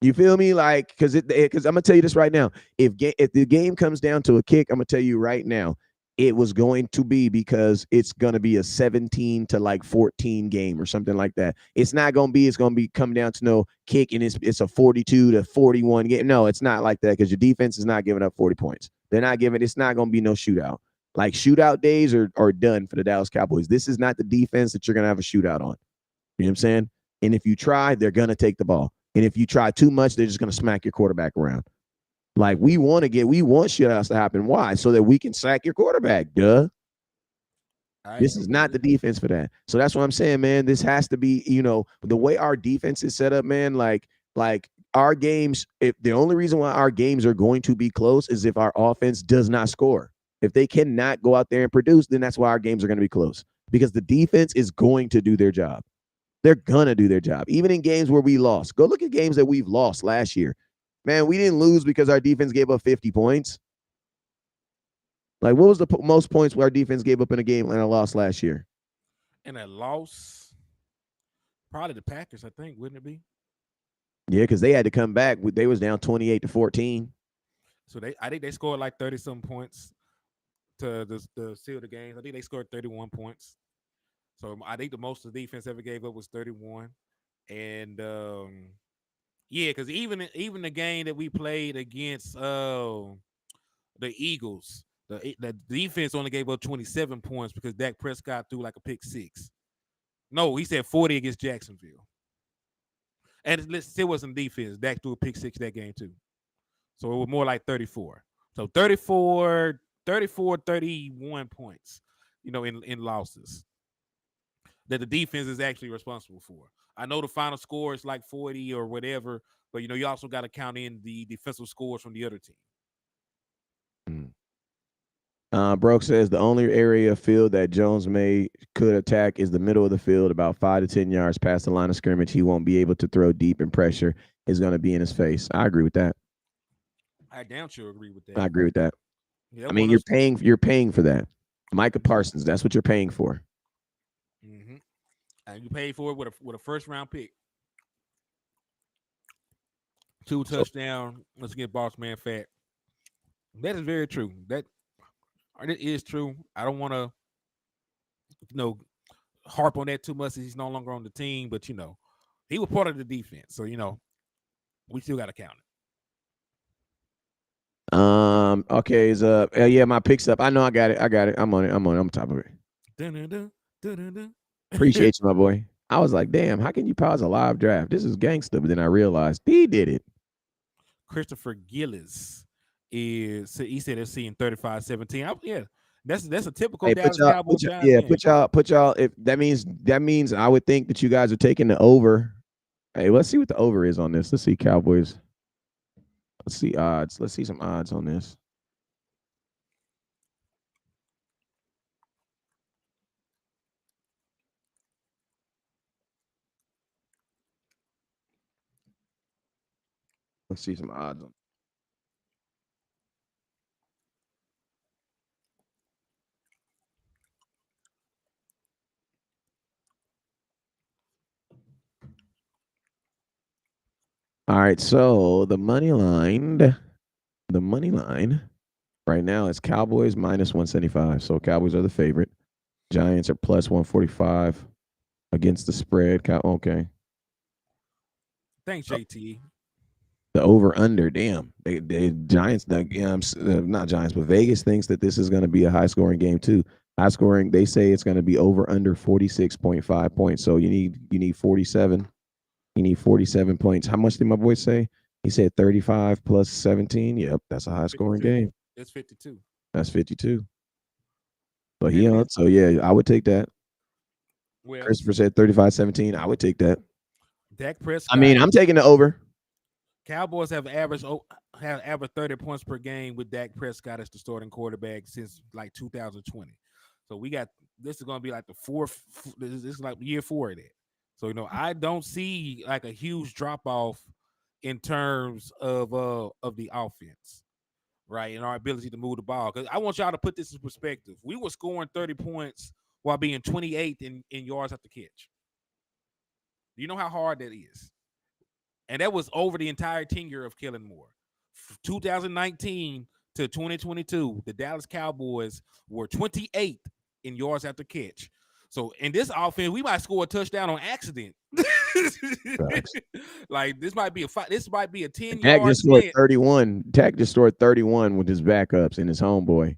you feel me? Like, because I'm gonna tell you this right now. If the game comes down to a kick, I'm gonna tell you right now, it was going to be because it's gonna be a 17 to like 14 game or something like that. It's not gonna be. It's gonna be coming down to no kick, and it's a 42 to 41 game. No, it's not like that because your defense is not giving up 40 points. They're not giving. It's not gonna be no shootout. Like shootout days are done for the Dallas Cowboys. This is not the defense that you're gonna have a shootout on. You know what I'm saying? And if you try, they're gonna take the ball. And if you try too much, they're just gonna smack your quarterback around. Like we want shutouts to happen. Why? So that we can sack your quarterback. Duh. I This is not completely the agree. defense for that. So that's what I'm saying, man. This has to be, the way our defense is set up, man. Like our games. If the only reason why our games are going to be close is if our offense does not score. If they cannot go out there and produce, then that's why our games are going to be close because the defense is going to do their job. They're gonna do their job. Even in games where we lost. Go look at games that we've lost last year. Man, we didn't lose because our defense gave up 50 points. Like, what was the most points our defense gave up in a game and a loss last year? And a loss, probably the Packers, I think, wouldn't it be? Yeah, because they had to come back. They was down 28-14. So I think they scored like 30 some points to seal the games. I think they scored 31 points. So I think the most the defense ever gave up was 31. And yeah, because even the game that we played against the Eagles, the defense only gave up 27 points because Dak Prescott threw like a pick six. No, he said 40 against Jacksonville. And it still wasn't defense. Dak threw a pick six that game too. So it was more like 34. So 31 points, in losses that the defense is actually responsible for. I know the final score is like 40 or whatever, but you also got to count in the defensive scores from the other team. Mm. Broke says the only area of field that Jones may could attack is the middle of the field, about 5 to 10 yards past the line of scrimmage. He won't be able to throw deep, and pressure is going to be in his face. I agree with that. I damn sure agree with I that. agree with that. Yeah, I mean, one of you're paying for that. Micah Parsons, that's what you're paying for. mm-hmm. And you paid for it with a first round pick, two So touchdown. Let's get boss man fat. That is very true. That it is true. I don't want to you know harp on that too much. He's no longer on the team, but he was part of the defense, so we still got to count okay, is yeah, my picks up. I know I got it. I got it. I'm on it. I'm on top of it. it. Dun, dun, dun, dun, dun. Appreciate you, my boy. I was like, damn, how can you pause a live draft? This is gangster. But then I realized he did it. Christopher Gillis he said they're seeing 35-17. Yeah, that's a typical Hey, Dallas Cowboy Giants yeah, game. put y'all. If that means I would think that you guys are taking the over. Hey, let's see what the over is on this. Let's see Cowboys. Let's see odds. Let's see some odds on this. Let's see some odds on. All right, so the money line right now is Cowboys minus 175. So Cowboys are the favorite. Giants are plus 145 against the spread. Okay. Thanks, JT. The over under, damn. They Giants, not Giants, but Vegas thinks that this is going to be a high scoring game too. High scoring, they say it's going to be over under 46.5 points. So you need 47. You need 47 points. How much did my boy say? He said 35 plus 17. Yep, that's a high scoring 52. game. It's 52. That's 52. But And this, so yeah, I would take that. well, Christopher said 35-17. I would take that. Dak I mean, Prescott. I'm taking the over. Cowboys have averaged 30 points per game with Dak Prescott as the starting quarterback since like 2020. So we got this is going to be like the fourth. This is like year 4 of that. So I don't see like a huge drop off in terms of the offense, right, and our ability to move the ball. Because I want y'all to put this in perspective. We were scoring 30 points while being 28th in yards after catch. Do you know how hard that is? And that was over the entire tenure of Kellen Moore. 2019 to 2022, the Dallas Cowboys were 28th in yards after catch. So in this offense, we might score a touchdown on accident. Facts. Like this might be a 10 Dak yard just scored slant. 31. Dak just scored 31 with his backups and his homeboy.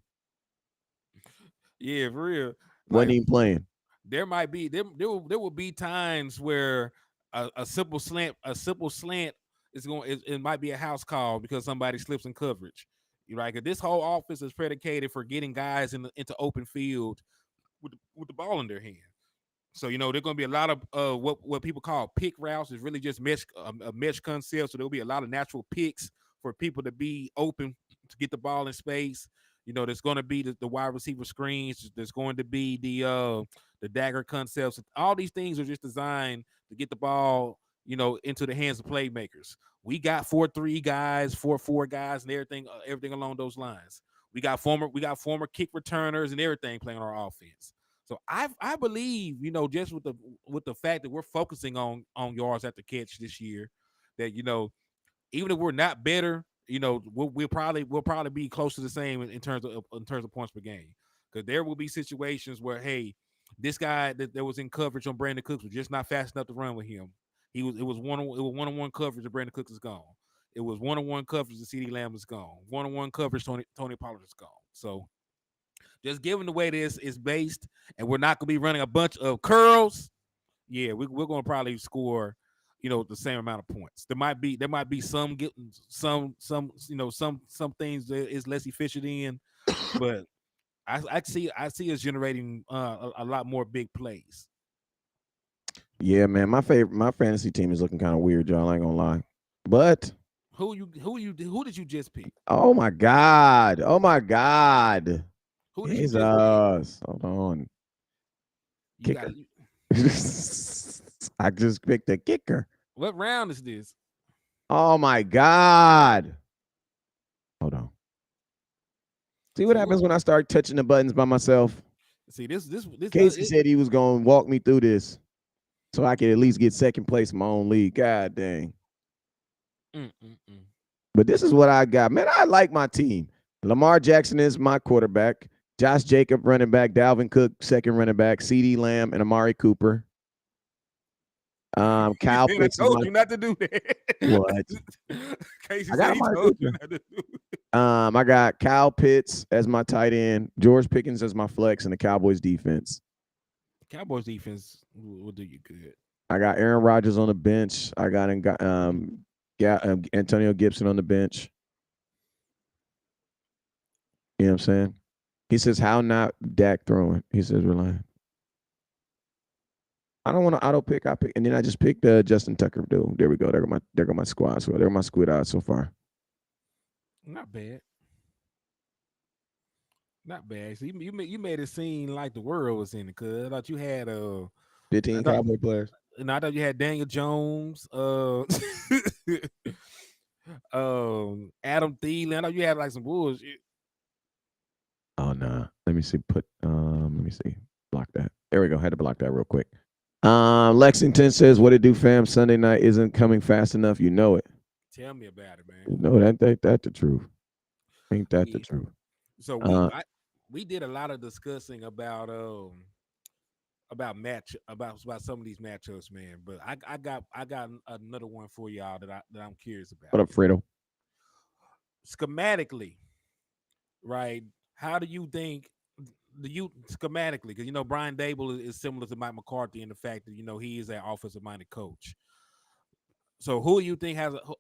Yeah, for real. Wasn't Like even playing. there might be there will be times where a simple slant is it might be a house call because somebody slips in coverage. You're right. 'Cause this whole offense is predicated for getting guys into open field with the ball in their hand. So there's going to be a lot of what people call pick routes. Is really just a mesh concept. So there'll be a lot of natural picks for people to be open to get the ball in space. There's going to be the wide receiver screens. There's going to be the dagger concepts. All these things are just designed to get the ball into the hands of playmakers. We got 4-3 guys, 4-4 guys, and everything along those lines. We got former kick returners and everything playing on our offense. So I believe just with the fact that we're focusing on yards after catch this year, that even if we're not better, we'll probably be close to the same in terms of points per game, because there will be situations where this guy that was in coverage on Brandon Cooks was just not fast enough to run with him. It was one-on-one coverage and Brandon Cooks is gone. It was one-on-one coverage and CeeDee Lamb is gone. One-on-one coverage Tony Pollard is gone. So just given the way this is based, and we're not going to be running a bunch of curls, yeah, we're going to probably score, the same amount of points. There might be some getting some things that is less efficient in, but I see us generating a lot more big plays. Yeah, man. My fantasy team is looking kind of weird, y'all. I ain't gonna lie. But Who did you just pick? oh my God. Oh my God. Who did you just pick? Jesus. Hold on. You got Kicker. I just picked a kicker. what round is this? Oh my God. Hold on. See what See what? happens when I start touching the buttons by myself. See this does Casey it. said he was going to walk me through this so I could at least get second place in my own league. God dang. Mm, mm, mm. But this is what I got. Man, I like my team. Lamar Jackson is my quarterback. Josh Jacob, running back. Dalvin Cook, second running back. CD Lamb and Amari Cooper. Kyle Man, I Pitts is told my you not to do that. what? Casey I said got he Amari told you Cooper. not to do it. I got Kyle Pitts as my tight end, George Pickens as my flex, and the Cowboys defense. Cowboys defense will do you good. I got Aaron Rodgers on the bench. I got Antonio Gibson on the bench. You know what I'm saying? He says, "How not Dak throwing?" He says, "Relying." I don't want to auto pick. I pick, and then I just picked Justin Tucker. Dude, there we go. There go my squad. So there go my squid odds so far. Not bad. Not bad. So you made it seem like the world was in it. Cause I thought you had 15 I thought Cowboy players. I thought you had Daniel Jones, Adam Thielen. I thought you had like some bullshit. Oh nah. Let me see. Let me see. Block that. There we go. Had to block that real quick. Lexington says, "What it do, fam? Sunday night isn't coming fast enough. You know it. Tell me about it, man. You know that the truth. Ain't that the Yeah. truth? So Uh, we did a lot of discussing about some of these matchups, man. But I got another one for y'all that I'm curious what about. up, Fredo? Schematically, right? How do you think you schematically? Because Brian Dable is similar to Mike McCarthy in the fact that he is an offensive minded coach. So who do you think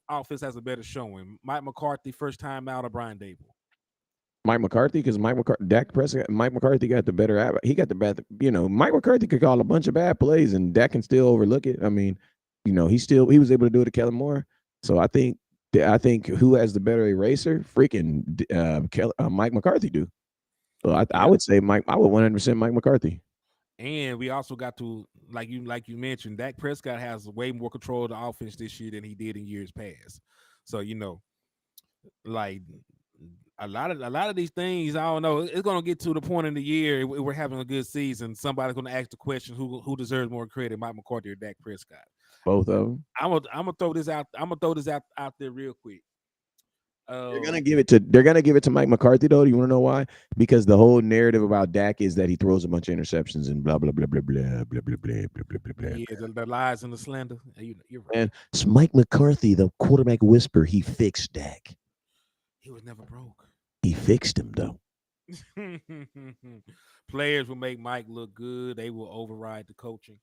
offense has a better showing? Mike McCarthy first time out, or Brian Dable? Mike McCarthy, because Dak Prescott, Mike McCarthy got the better. He got the bad. Mike McCarthy could call a bunch of bad plays, and Dak can still overlook it. I mean, he was able to do it to Kellen Moore. So I think who has the better eraser? Freaking Mike McCarthy do. So I Yeah. would say Mike. I would 100% Mike McCarthy. And we also got to like you mentioned, Dak Prescott has way more control of the offense this year than he did in years past. So like a lot of these things, I don't know. It's gonna get to the point in the year if we're having a good season. Somebody's gonna ask the question who deserves more credit, Mike McCarthy or Dak Prescott. Both of them. I'm gonna throw this out. I'm gonna throw this out there real quick. They're gonna Um, give it to they're gonna give it to Mike McCarthy though. Do you want to know why? Because the whole narrative about Dak is that he throws a bunch of interceptions and blah blah blah blah blah blah blah blah blah blah blah blah. yeah, the lies and the slander. You're right. And it's Mike McCarthy, the quarterback whisperer. He fixed Dak. He was never broke. He fixed him though. Players will make Mike look good. They will override the coaching.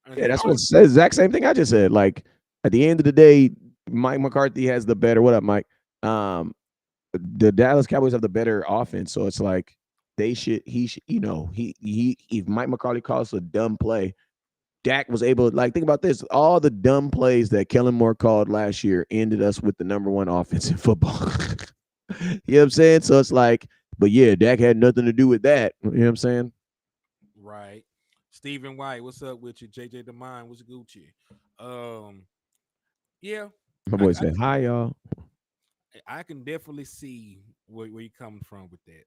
And Yeah, see, that's what it says. Exact same thing I just said. Like at the end of the day, Mike McCarthy has the better. What up, Mike? The Dallas Cowboys have the better offense, so it's like they should. He should. He. If Mike McCarthy calls a dumb play, Dak was able. Like think about this: all the dumb plays that Kellen Moore called last year ended us with the number one offense in football. You know what I'm saying? So it's like, but yeah, Dak had nothing to do with that. You know what I'm saying? right. Stephen White, what's up with you? JJ Demine, what's Gucci? Um, yeah, My I, boy I said, "Hi, y'all." I can definitely see where you're coming from with that.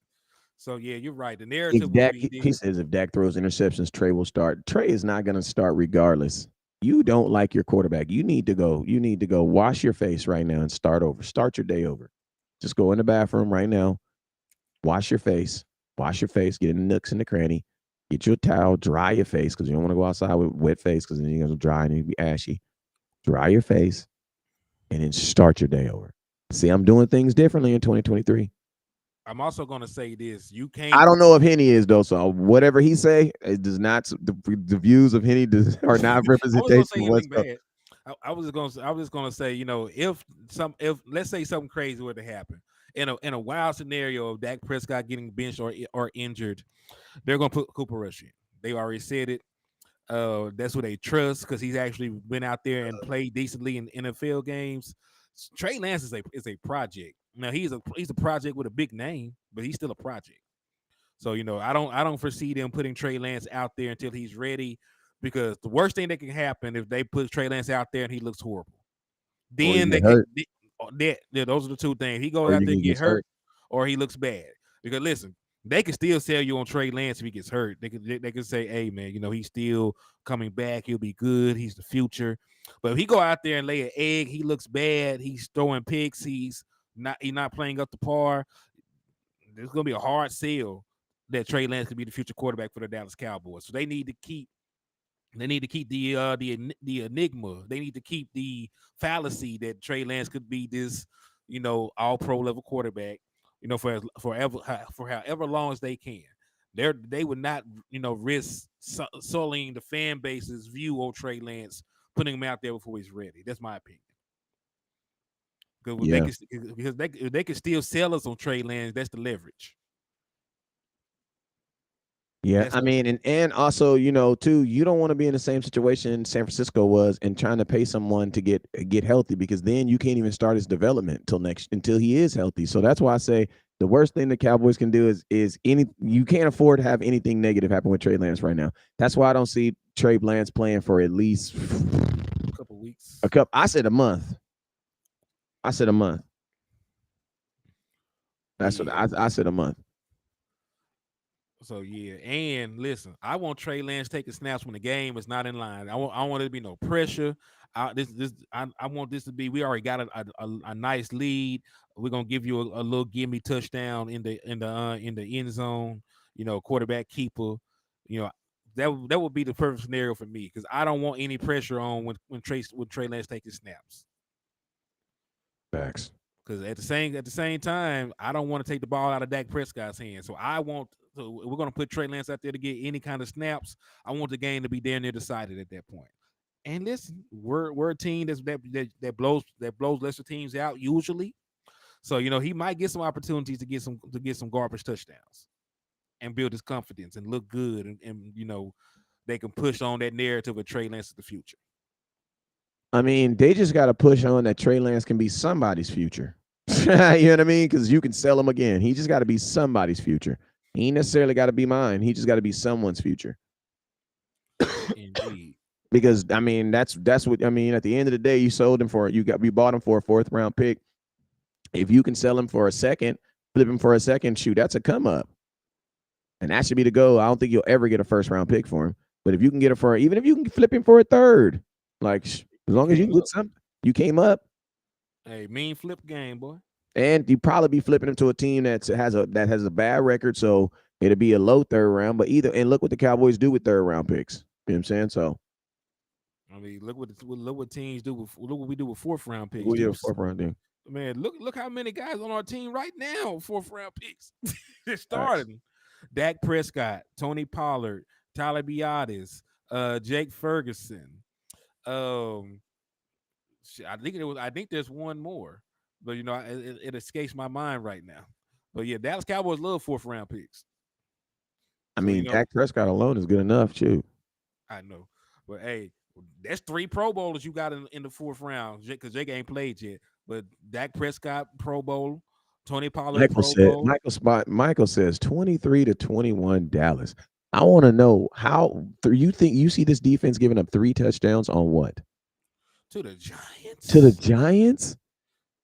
So yeah, you're right. The If narrative will Dak, be he this. says, if Dak throws interceptions, Trey will start. Trey is not going to start regardless. You don't like your quarterback. You need to go. You need to go wash your face right now and start over. Start your day over. Just go in the bathroom right now. Wash your face. Wash your face. Get in the nooks and the cranny. Get you a towel. Dry your face because you don't want to go outside with wet face because then you're going to dry and you'll be ashy. Dry your face and then start your day over. See, I'm doing things differently in 2023. I'm also gonna say this: you I can't. don't know if Henny is though. So whatever he say, it does not. The views of Henny are not I was gonna representation say of what's anything up. bad. I was just gonna say, if let's say something crazy were to happen in a wild scenario of Dak Prescott getting benched or injured, they're gonna put Cooper Rush in. They already said it. That's what they trust because he's actually been out there and played decently in NFL games. Trey Lance is a project. Now he's a project with a big name, but he's still a project. So I don't foresee them putting Trey Lance out there until he's ready, because the worst thing that can happen if they put Trey Lance out there and he looks horrible, Or you then get hurt, those are the two things. He goes or out you there and get get gets hurt, hurt. or he looks bad. Because listen, they can still sell you on Trey Lance if he gets hurt. They can say, hey man, he's still coming back. He'll be good. He's the future. But if he go out there and lay an egg, he looks bad. He's throwing picks. He's not playing up to par. There's gonna be a hard sell that Trey Lance could be the future quarterback for the Dallas Cowboys. So they need to keep the enigma. They need to keep the fallacy that Trey Lance could be this, all pro level quarterback, for however long as they can. They would not, risk sullying the fan base's view on Trey Lance, putting him out there before he's ready. That's my opinion. Because they Yeah. can, because they can still sell us on Trey Lance. That's the leverage. Yeah, That's I the mean, and also, too, you don't want to be in the same situation San Francisco was and trying to pay someone to get healthy, because then you can't even start his development until he is healthy. So that's why I say the worst thing the Cowboys can do is you can't afford to have anything negative happen with Trey Lance right now. That's why I don't see Trey Lance playing for at least couple a weeks. couple. I said a month. I said a month. That's what Yeah. I said, a month. So yeah, and listen, I want Trey Lance taking snaps when the game is not in line. I want it to be no pressure. I want this to be. We already got a nice lead. We're gonna give you a little gimme touchdown in the end zone. Quarterback keeper. You know that would be the perfect scenario for me because I don't want any pressure on when Trey Lance taking snaps. Facts. Because at the same time, I don't want to take the ball out of Dak Prescott's hands. So we're gonna put Trey Lance out there to get any kind of snaps. I want the game to be damn near decided at that point. And listen, we're a team that blows lesser teams out usually. So he might get some opportunities to get some garbage touchdowns and build his confidence and look good and they can push on that narrative of Trey Lance is the future. I mean, they just got to push on that Trey Lance can be somebody's future. You know what I mean? Because you can sell him again. He just got to be somebody's future. He ain't necessarily got to be mine. He just got to be someone's future. Indeed. Because I mean, that's what I mean. At the end of the day, you bought him for a fourth round pick. If you can sell him for a second, flip him for a second, shoot, that's a come up, and that should be the goal. I don't think you'll ever get a first round pick for him, but if you can get it for, even if you can flip him for a third, like as You long as you came can get up. something, you came up. Hey, mean flip game, boy. And you probably be flipping him to a team that has a bad record, so it'll be a low third round. But either, and look what the Cowboys do with third round picks. You know what I'm saying? So I mean, look what teams do. Look what we do with fourth round picks, we did a dudes. fourth round thing. Man, look how many guys on our team right now, fourth round picks. They're Facts. starting. Dak Prescott, Tony Pollard, Tyler Biotis, Jake Ferguson. Um, I think there's one more, but it escapes my mind right now. But yeah, Dallas Cowboys love fourth round picks. I So mean, Dak Prescott alone is good enough, too. I know, but hey, that's three Pro Bowlers you got in the fourth round because Jake ain't played yet. But Dak Prescott Pro Bowl, Tony Pollard Michael Pro said Bowl. Michael says 23-21 Dallas. I want to know how you think you see this defense giving up 3 touchdowns on what? To the To the Giants. Giants?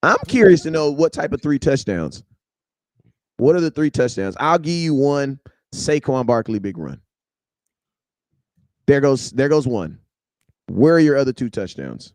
I'm Three. curious to know what type of 3 touchdowns. What are the 3 touchdowns? I'll give you one. Saquon Barkley big run. There goes one. Where are your other 2 touchdowns?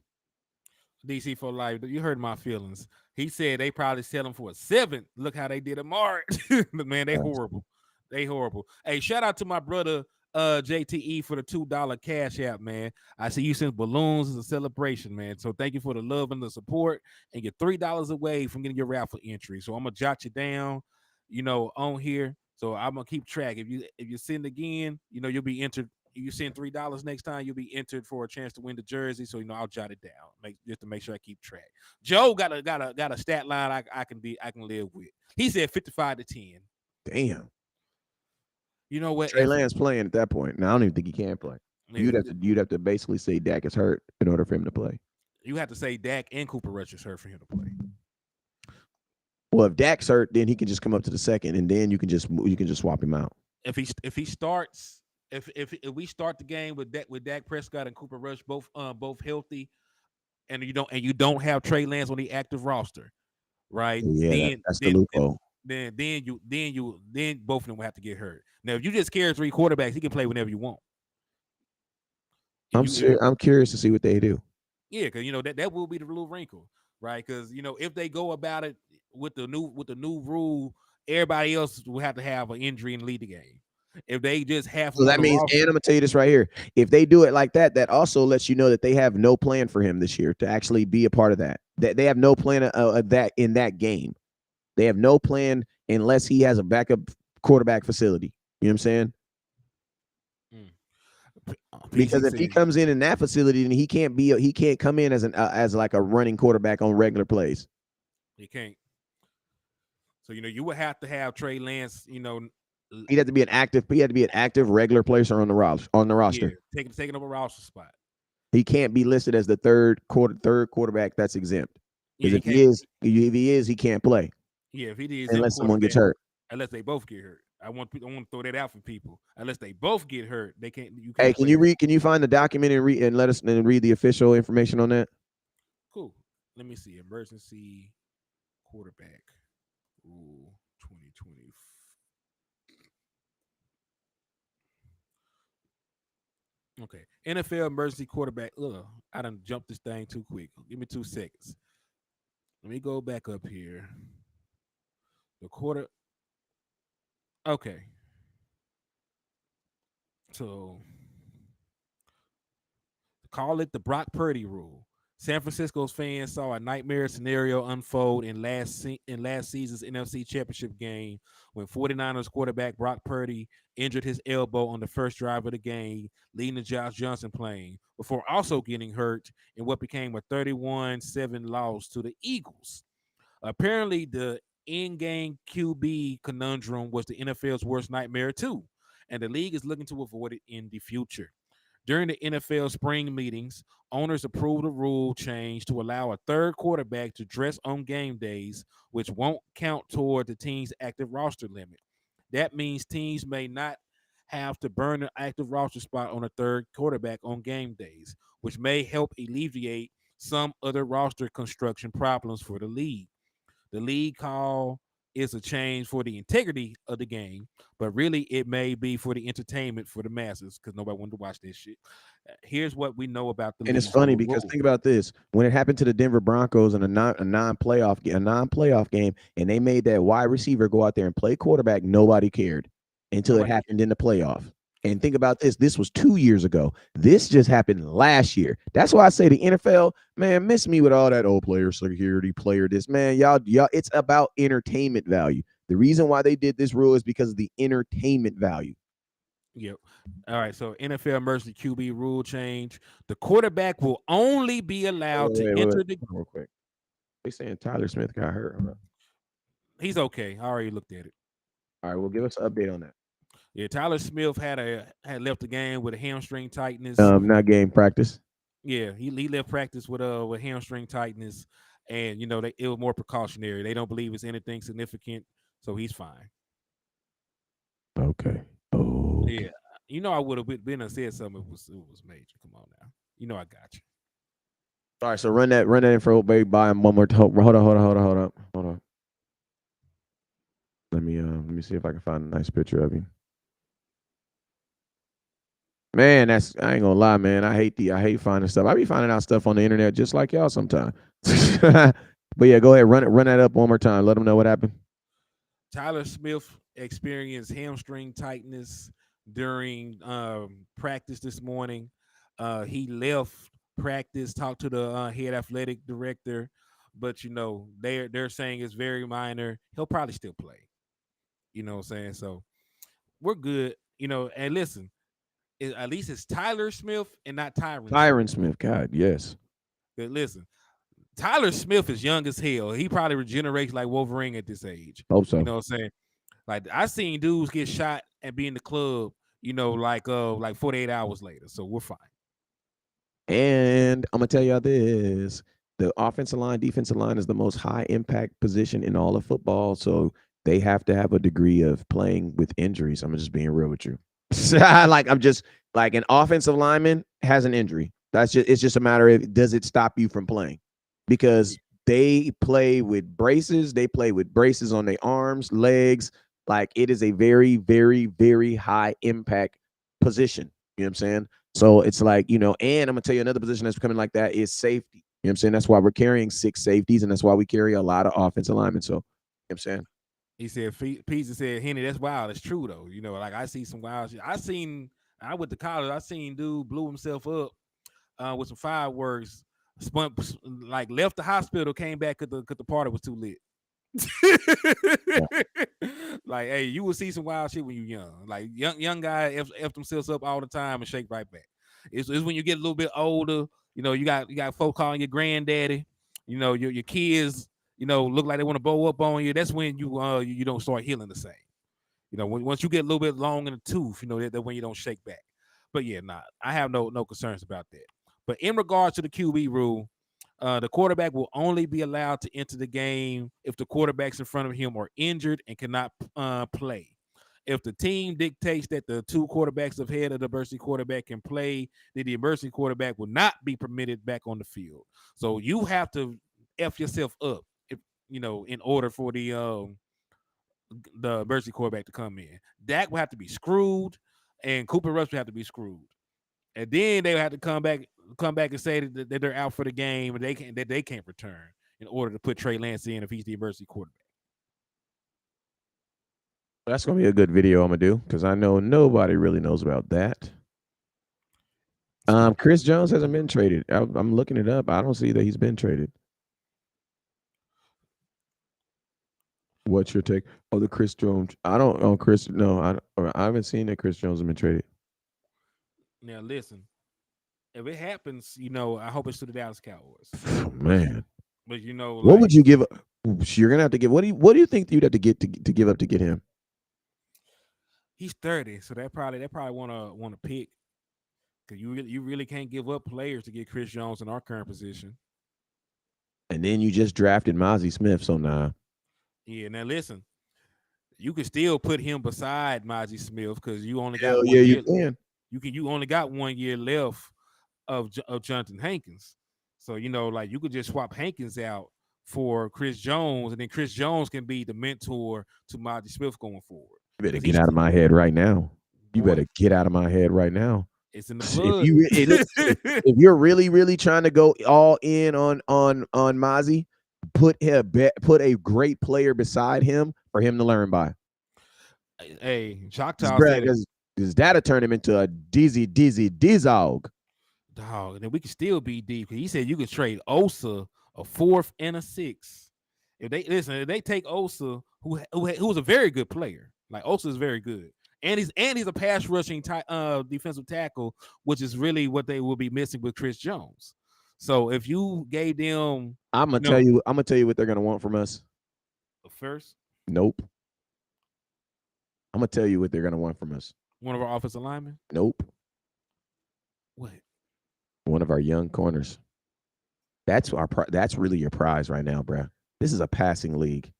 DC for life. You heard my feelings. He said they probably sell him for a 7. Look how they did a March. Man, they horrible. They horrible. Hey, shout out to my brother JTE for the $2 cash app, man. I see you sent balloons as a celebration, man. So thank you for the love and the support. And you're $3 away from getting your raffle entry. So I'm gonna jot you down, on here. So I'm gonna keep track. If you send again, you'll be entered. If you send $3 next time, you'll be entered for a chance to win the jersey. So I'll jot it down, just to make sure I keep track. Joe got a stat line I can live with. He said 55-10. Damn. You know what? Trey Lance playing at that point. Now I don't even think he can play. You'd have to basically say Dak is hurt in order for him to play. You have to say Dak and Cooper Rush is hurt for him to play. Well, if Dak's hurt, then he can just come up to the second, and then you can just swap him out. If he starts, if we start the game with Dak Prescott and Cooper Rush both healthy, and you don't have Trey Lance on the active roster, right? Yeah, Then that's the then then loophole. then both of them will have to get hurt. Now, if you just carry three quarterbacks, he can play whenever you want. And I'm curious to see what they do. yeah, because that will be the little wrinkle, right? Because if they go about it with the new rule, everybody else will have to have an injury and lead the game. If they just have So him on that the means, and I'm roster, gonna tell you this right here: if they do it like that, that also lets you know that they have no plan for him this year to actually be a part of that. That they have no plan of that in that game. They have no plan unless he has a backup quarterback facility. You know what I'm saying? mm, Because PC if he said comes in that facility, then he can't come in as an as like a running quarterback on regular plays. he can't. So you would have to have Trey Lance. He'd have to be an active. He had to be an active regular player on the roster. On the Yeah, roster, taking up a roster spot. he can't be listed as the third quarterback that's exempt. Yeah, Because he can't. if he is, he can't play Yeah, if he the exempt unless someone gets quarterback, hurt. unless they both get hurt. I want to throw that out for people. Unless they both get hurt, they can't. You Hey, can't can play you them. read? Can you find the document and read and let us and read the official information on that? Cool. Let me see. Emergency quarterback rule 2020. Okay. NFL emergency quarterback. Ugh, I done jumped this thing too quick. Give me 2 seconds. Let me go back up here. The quarter. Okay. So call it the Brock Purdy rule. San Francisco's fans saw a nightmare scenario unfold in last season's NFC Championship game when 49ers quarterback Brock Purdy injured his elbow on the first drive of the game, leading to Josh Johnson playing, before also getting hurt in what became a 31-7 loss to the Eagles. Apparently, the in-game QB conundrum was the NFL's worst nightmare too, and the league is looking to avoid it in the future. During the NFL spring meetings, owners approved a rule change to allow a third quarterback to dress on game days, which won't count toward the team's active roster limit. That means teams may not have to burn an active roster spot on a third quarterback on game days, which may help alleviate some other roster construction problems for the league. The league call is a change for the integrity of the game, but really it may be for the entertainment for the masses because nobody wanted to watch this shit. Here's what we know about the And it's league's funny new because rule. think about this: when it happened to the Denver Broncos in a non playoff game, and they made that wide receiver go out there and play quarterback, nobody cared until it Nobody happened in the playoff. And think about this: this was 2 years ago. This just happened last year. That's why I say the NFL, man, miss me with all that old player security, player this, man. Y'all, it's about entertainment value. The reason why they did this rule is because of the entertainment value. Yep. All right. So NFL emergency QB rule change. The quarterback will only be allowed to enter the. Hold on real quick. They saying Tyler Smith got hurt. Hold on. He's okay. I already looked at it. All right, well, give us an update on that. Yeah, Tyler Smith had left the game with a hamstring tightness. Not game practice. Yeah, he left practice with hamstring tightness, and it was more precautionary. They don't believe it's anything significant, so he's fine. Okay. Yeah, Okay. I would have been and said something. It was major. Come on now, I got you. All right, so run that info, baby. Buy him one more. Hold on. Let me see if I can find a nice picture of him. Man, I ain't gonna lie, man. I hate finding stuff. I be finding out stuff on the internet just like y'all sometimes. But yeah, go ahead, run that up one more time. Let them know what happened. Tyler Smith experienced hamstring tightness during practice this morning. He left practice, talked to the head athletic director, but they're saying it's very minor. He'll probably still play. You know what I'm saying? So we're good. And listen, at least it's Tyler Smith and not Tyron Smith. Tyron Smith, God, yes. But listen, Tyler Smith is young as hell. He probably regenerates like Wolverine at this age. Hope You so. know what I'm saying? Like I seen dudes get shot and be in the club, like 48 hours later. So we're fine. And I'm gonna tell y'all this: the offensive line, defensive line is the most high impact position in all of football. So they have to have a degree of playing with injuries. I'm just being real with you. I'm just like an offensive lineman has an injury. It's just a matter of does it stop you from playing? Because they play with braces. They play with braces on their arms, legs. Like it is a very, very, very high impact position. You know what I'm saying? So it's like, and I'm gonna tell you another position that's becoming like that is safety. You know what I'm saying? That's why we're carrying 6 safeties, and that's why we carry a lot of offensive linemen. So, you know what I'm saying? He said, Pizza said, Henny, that's wild. It's true, though. Like I see some wild shit. I went to college. I seen dude blew himself up with some fireworks, spun, like left the hospital, came back because the party was too lit. Yeah. Like, hey, you will see some wild shit when you're young. Like young guy f themselves up all the time and shake right back. It's when you get a little bit older. You got folk calling your granddaddy. Your kids. Look like they want to bow up on you. That's when you don't start healing the same. Once you get a little bit long in the tooth, that when you don't shake back. But yeah, I have no concerns about that. But in regards to the QB rule, the quarterback will only be allowed to enter the game if the quarterbacks in front of him are injured and cannot play. If the team dictates that the two quarterbacks ahead of the emergency quarterback can play, then the emergency quarterback will not be permitted back on the field. So you have to f yourself up, in order for the emergency quarterback to come in. Dak will have to be screwed, and Cooper Rush will have to be screwed, and then they will have to come back and say that they're out for the game and they can't return in order to put Trey Lance in if he's the emergency quarterback. That's gonna be a good video I'm gonna do because I know nobody really knows about that. Chris Jones hasn't been traded. I'm looking it up. I don't see that he's been traded. What's your take? Oh, the Chris Jones. I don't. Oh, Chris. No, I haven't seen that Chris Jones has been traded. Now listen, if it happens, I hope it's to the Dallas Cowboys. But Man, but what like would you give? You're gonna have to give. What do you think you'd have to get to give up to get him? he's 30, so they probably wanna pick because you really can't give up players to get Chris Jones in our current position. And then you just drafted Mazi Smith, so nah. Yeah, now listen, you can still put him beside Mazi Smith because you only got Hell yeah, one you year. can. You only got 1 year left of Jonathan Hankins. So like you could just swap Hankins out for Chris Jones, and then Chris Jones can be the mentor to Mazi Smith going forward. You better Because get he's out of my head right now. You boy, better get out of my head right now. it's in the If blood. you listen to me, if you're really really trying to go all in on Mazi, put a great player beside him for him to learn by. Hey, Because Choctaw Brad, said it, because that'll turn him into a dizzy dizog. dog, and then we can still be deep. He said you could trade Osa a fourth and a sixth. If they take Osa, who was a very good player, like Osa is very good, and he's a pass rushing defensive tackle, which is really what they will be missing with Chris Jones. So if you gave them, I'm gonna you know, tell you. I'm gonna tell you what they're gonna want from us. first Nope. I'm gonna tell you what they're gonna want from us. one of our offensive linemen, Nope. what? One of our young corners. That's really your prize right now, bruh. This is a passing league.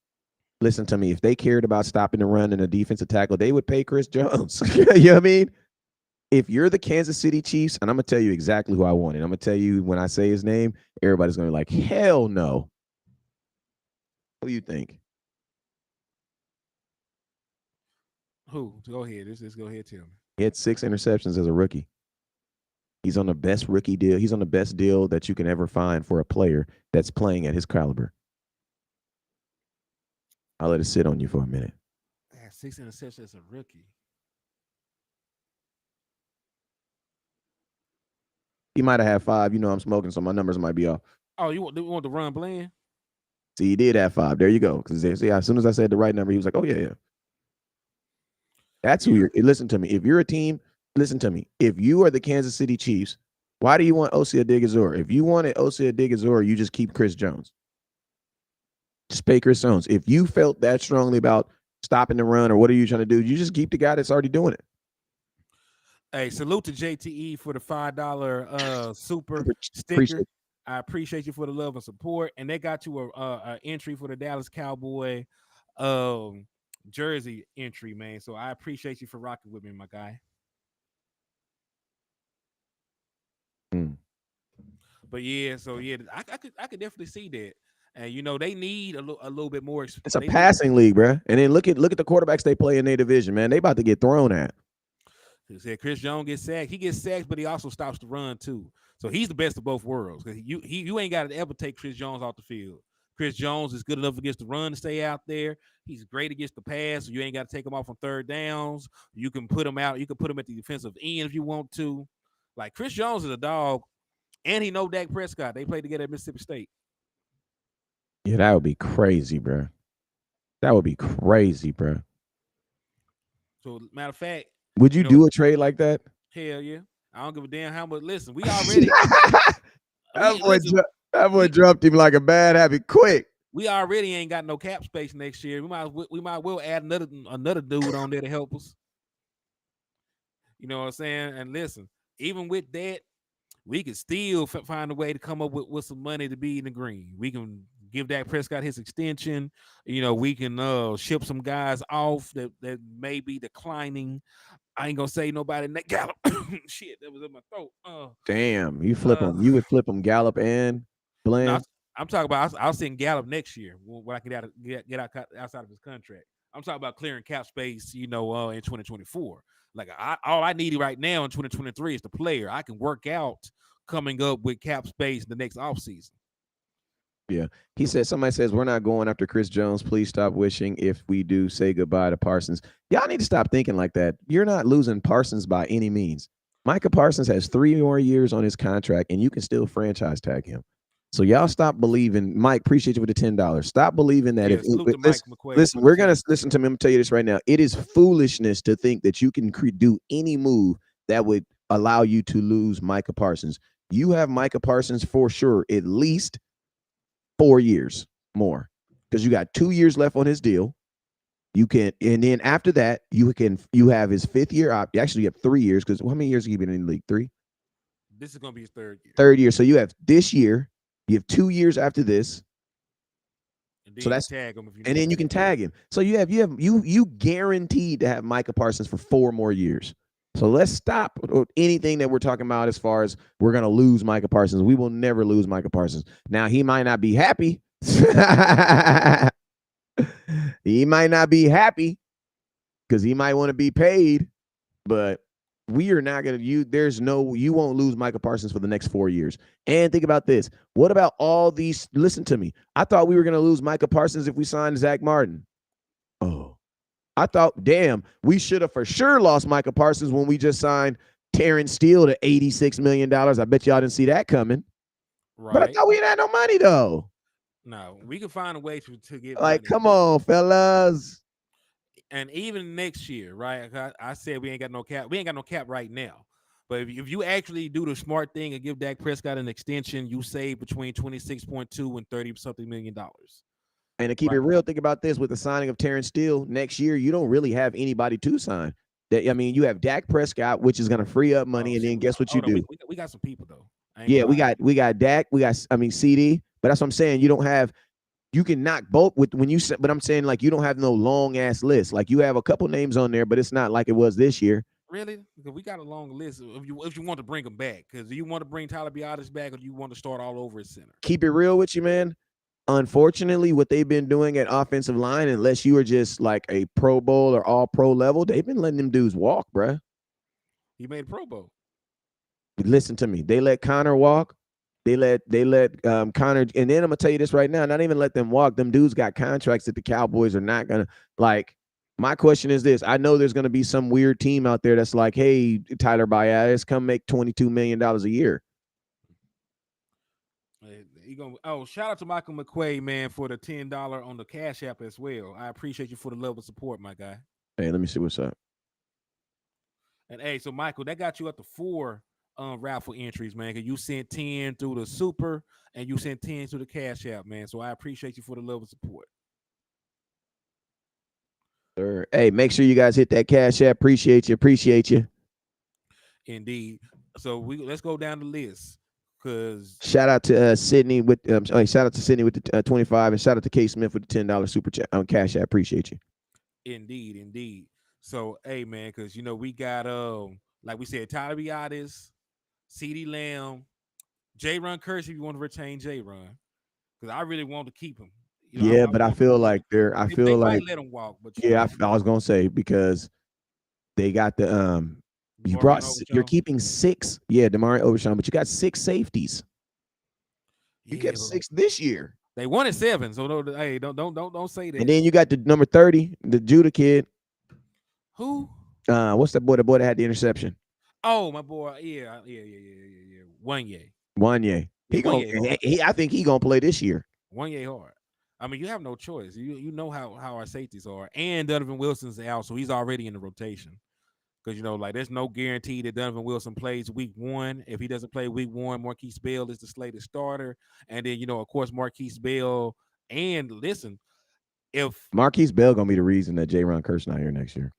Listen to me. If they cared about stopping the run and a defensive tackle, they would pay Chris Jones. You know what I mean? If you're the Kansas City Chiefs, and I'm gonna tell you exactly who I wanted. I'm gonna tell you when I say his name, everybody's gonna be like, hell no. What do you think? Who? Go ahead. Let's go ahead. Tell me. He had 6 interceptions as a rookie. He's on the best rookie deal. He's on the best deal that you can ever find for a player that's playing at his caliber. I'll let it sit on you for a minute. Had 6 interceptions as a rookie. He might have had 5. You know I'm smoking, so my numbers might be off. Oh, you want the run blend? See, he did have 5. There you go. Because see, as soon as I said the right number, he was like, "Oh yeah, yeah." That's who Yeah. you're. Listen to me. If you're a team, listen to me. If you are the Kansas City Chiefs, why do you want Osia Odigizor? If you wanted Osia Odigizor, you just keep Chris Jones. Just pay Chris Jones. If you felt that strongly about stopping the run or what are you trying to do, you just keep the guy that's already doing it. Hey, salute to JTE for the $5 super Appreciate sticker. it. I appreciate you for the love and support. And they got you a entry for the Dallas Cowboy um jersey entry, man. So I appreciate you for rocking with me, my guy. Mm. But yeah, so yeah, I could definitely see that. and they need a little bit more. It's a They need. passing league, bro. And then look at the quarterbacks they play in their division, man. They about to get thrown at. He said Chris Jones gets sacked. He gets sacked, but he also stops the run too. So he's the best of both worlds. You ain't got to ever take Chris Jones off the field. Chris Jones is good enough against the run to stay out there. He's great against the pass. So you ain't got to take him off on third downs. You can put him out. You can put him at the defensive end if you want to. Like Chris Jones is a dog, and he know Dak Prescott. They played together at Mississippi State. Yeah, that would be crazy, bro. That would be crazy, bro. So matter of fact, Would you you know, do a trade like that? hell yeah. I don't give a damn how much. Listen, we already that we boy, listen. that boy We dropped him like a bad habit quick. we already ain't got no cap space next year. We might well add another dude on there to help us. You know what I'm saying? And listen, even with that, we can still find a way to come up with some money to be in the green. We can give Dak Prescott his extension. We can ship some guys off that may be declining. I ain't gonna say nobody. Gallup. Shit, that was in my throat. Damn, you flip Uh, them. You would flip them Gallup and no, Bland. I'm talking about. I'll send Gallup next year when I get out outside of his contract. I'm talking about clearing cap space. In 2024. Like all I need right now in 2023 is the player. I can work out coming up with cap space the next offseason. Yeah. He said, somebody says, we're not going after Chris Jones. Please stop wishing. If we do, say goodbye to Parsons. Y'all need to stop thinking like that. You're not losing Parsons by any means. Micah Parsons has 3 more years on his contract, and you can still franchise tag him. So y'all stop believing. Mike, appreciate you with the $10. Stop believing that Yeah, salute to Mike listen, McQuaid listen, for the we're gonna 10. listen to me. I'm gonna tell you this right now. It is foolishness to think that you can do any move that would allow you to lose Micah Parsons. You have Micah Parsons for sure, at least 4 years more, because you got 2 years left on his deal. You can, and then after that, you have his fifth year op. Actually, you have 3 years, because how many years have you been in the league? Three. This is gonna be his third year, Third year. So you have this year. You have 2 years after this. and then So you can that's, tag him if you and need then you to. can tag him. So you guaranteed to have Micah Parsons for 4 more years. So let's stop anything that we're talking about as far as we're gonna lose Micah Parsons. We will never lose Micah Parsons. Now he might not be happy. He might not be happy because he might want to be paid, but we are not going to, you won't lose Micah Parsons for the next 4 years. And think about this. What about all these? Listen to me. I thought we were going to lose Micah Parsons if we signed Zach Martin. Oh, I thought, damn, we should have for sure lost Micah Parsons when we just signed Terrence Steele to $86 million. I bet y'all didn't see that coming. But I Right? thought we didn't have no money though. No, we can find a way to get Like, money. come on, fellas. And even next year, right? I said we ain't got no cap. We ain't got no cap right now. But if you actually do the smart thing and give Dak Prescott an extension, you save between 26.2 and 30 something $1 million. And to keep Right. it real, think about this: with the signing of Terrence Steele next year, you don't really have anybody to sign. That, I mean, you have Dak Prescott, which is going to free up Oh money, and shit. then guess what you Hold on. do? We got some people though. I ain't Yeah, gonna we lie. got Dak, CD, but that's what I'm saying. You don't have, you can knock both with when you but I'm saying, like, you don't have no long ass list. Like, you have a couple names on there, but it's not like it was this year. Really? Because we got a long list if you want to bring them back. Because do you want to bring Tyler Biotis back, or do you want to start all over at center? Keep it real with you, man. Unfortunately, what they've been doing at offensive line, unless you are just like a Pro Bowl or All Pro level, they've been letting them dudes walk, bruh. He made Pro Bowl. Listen to me. They let Connor walk. They let Connor, and then I'm gonna tell you this right now. Not even let them walk. Them dudes got contracts that the Cowboys are not gonna like. My question is this: I know there's gonna be some weird team out there that's like, "Hey, Tyler Biadasz, come make $22 million a year." Shout out to Michael McQuaid, man, for the $10 on the Cash App as well. I appreciate you for the love of support, my guy. Hey, let me see what's up. And hey, so Michael, that got you up to 4 raffle entries, man. Cause you sent 10 through the super and you sent 10 through the Cash App, man. So I appreciate you for the love of support. Sir. Hey, make sure you guys hit that Cash App. Appreciate you. Appreciate you. Indeed. So let's go down the list. Cause Shout out to Sydney with shout out to Sydney with the 25, and shout out to K Smith with the $10 super chat on Cash App. Appreciate you. indeed. So hey man, cause we got like we said, Tyler Biotis, CD Lamb, J Run Curse if you want to retain J Run. because I really want to keep him. Yeah, I but I want him feel to walk. like they're. I They feel might like let him walk, but yeah. I was gonna say because they got the You Morgan brought. You're Overshawn. keeping six. Yeah, Damari Overshawn, but you got six safeties. You Yeah, kept but six this year, they wanted 7, so no, hey, don't say and that. then you got the number 30, the Judah kid. Who? What's that boy? The boy that had the interception. Oh, my boy. Yeah. Wanye. Wanye. Yeah, He gonna. Wanye hard. I think he gonna play this year. Wanye hard. I mean, you have no choice. You know how our safeties are, and Donovan Wilson's out, so he's already in the rotation. Because like there's no guarantee that Donovan Wilson plays week 1. If he doesn't play week 1, Marquise Bell is the slated starter, and then of course Marquise Bell. And listen, if Marquise Bell gonna be the reason that J-Ron Curse not here next year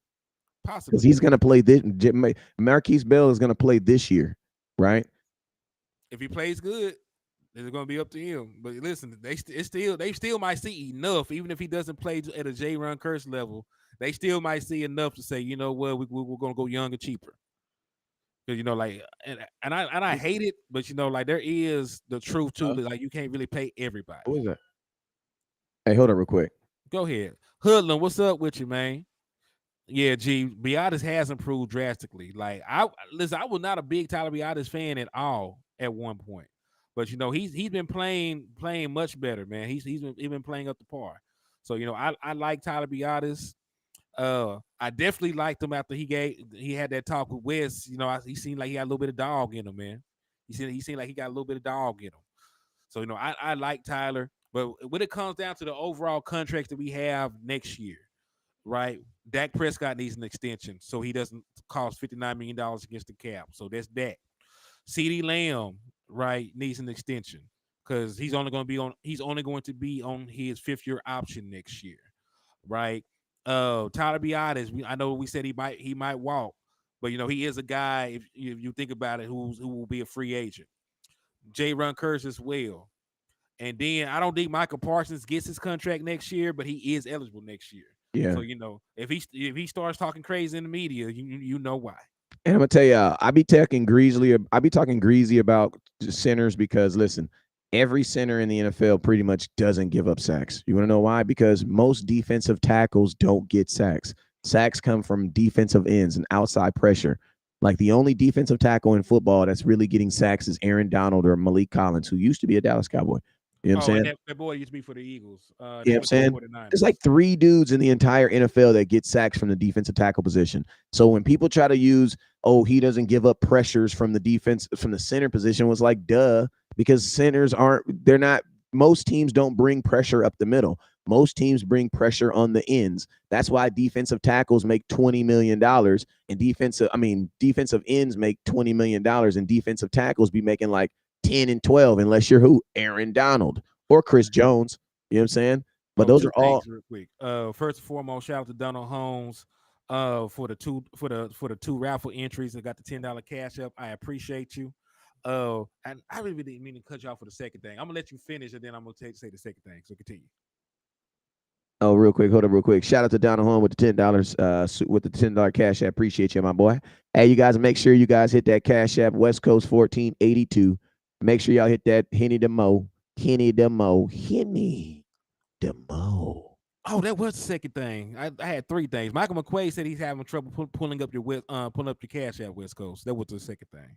because possibly, he's gonna play this. Marquise Bell is gonna play this year, right? if he plays good, it's going to be up to him. But listen, they still might see enough, even if he doesn't play at a J-Ron Curse level. They still might see enough to say, you know what, we're going to go young and cheaper. Because like, and I hate it, but like there is the truth to it. Like you can't really pay everybody. Who is that? Hey, hold on real quick. Go ahead, Hoodlum. What's up with you, man? Yeah, Biotis has improved drastically. Like I was not a big Tyler Biotis fan at all at one point, but he's been playing much better, man. He's been playing up to par. So I like Tyler Biotis. I definitely liked him after he had that talk with Wes. He seemed like he had a little bit of dog in him, man. He seemed like he got a little bit of dog in him. So I like Tyler, but when it comes down to the overall contracts that we have next year, right? Dak Prescott needs an extension so he doesn't cost $59 million against the cap. So that's that. CeeDee Lamb, right, needs an extension because he's only going to be on his 5th-year option next year, right? Tyler Biotis, I know we said he might walk, but he is a guy, if you think about it, who will be a free agent. J-Ron Curse as well. And then I don't think Michael Parsons gets his contract next year, but he is eligible next year. Yeah. So if he starts talking crazy in the media, you know why. And I'm gonna tell you, I be talking greasy about centers because listen, every center in the NFL pretty much doesn't give up sacks. You want to know why? Because most defensive tackles don't get sacks. Sacks come from defensive ends and outside pressure. Like the only defensive tackle in football that's really getting sacks is Aaron Donald or Malik Collins, who used to be a Dallas Cowboy. You know what I'm Oh, and saying? that boy used to be for the Eagles. You know They what I'm went to the saying? There's 49ers. like three dudes in the entire NFL that get sacks from the defensive tackle position. So when people try to use, oh, he doesn't give up pressures from the defense, from the center position, was like, duh, because centers they're not, most teams don't bring pressure up the middle. Most teams bring pressure on the ends. That's why defensive tackles make $20 million and defensive ends make $20 million and defensive tackles be making like 10 and 12, unless you're who? Aaron Donald or Chris Jones. You know what I'm saying? But Oh, those two are all. things real quick. First and foremost, shout out to Donald Holmes for the two raffle entries. I got the $10 cash up. I appreciate you. And I really didn't mean to cut you off for the second thing. I'm gonna let you finish, and then I'm gonna say the second thing. So continue. Oh, real quick, hold up, real quick. Shout out to Donald Horn with the $10, with the $10 cash app. Appreciate you, my boy. Hey, you guys, make sure you guys hit that cash app. West Coast 1482. Make sure y'all hit that Henny Demo, Henny Demo, Henny Demo. Oh, that was the second thing. I had three things. Michael McQuaid said he's having trouble pulling up pulling up your cash at West Coast. That was the second thing.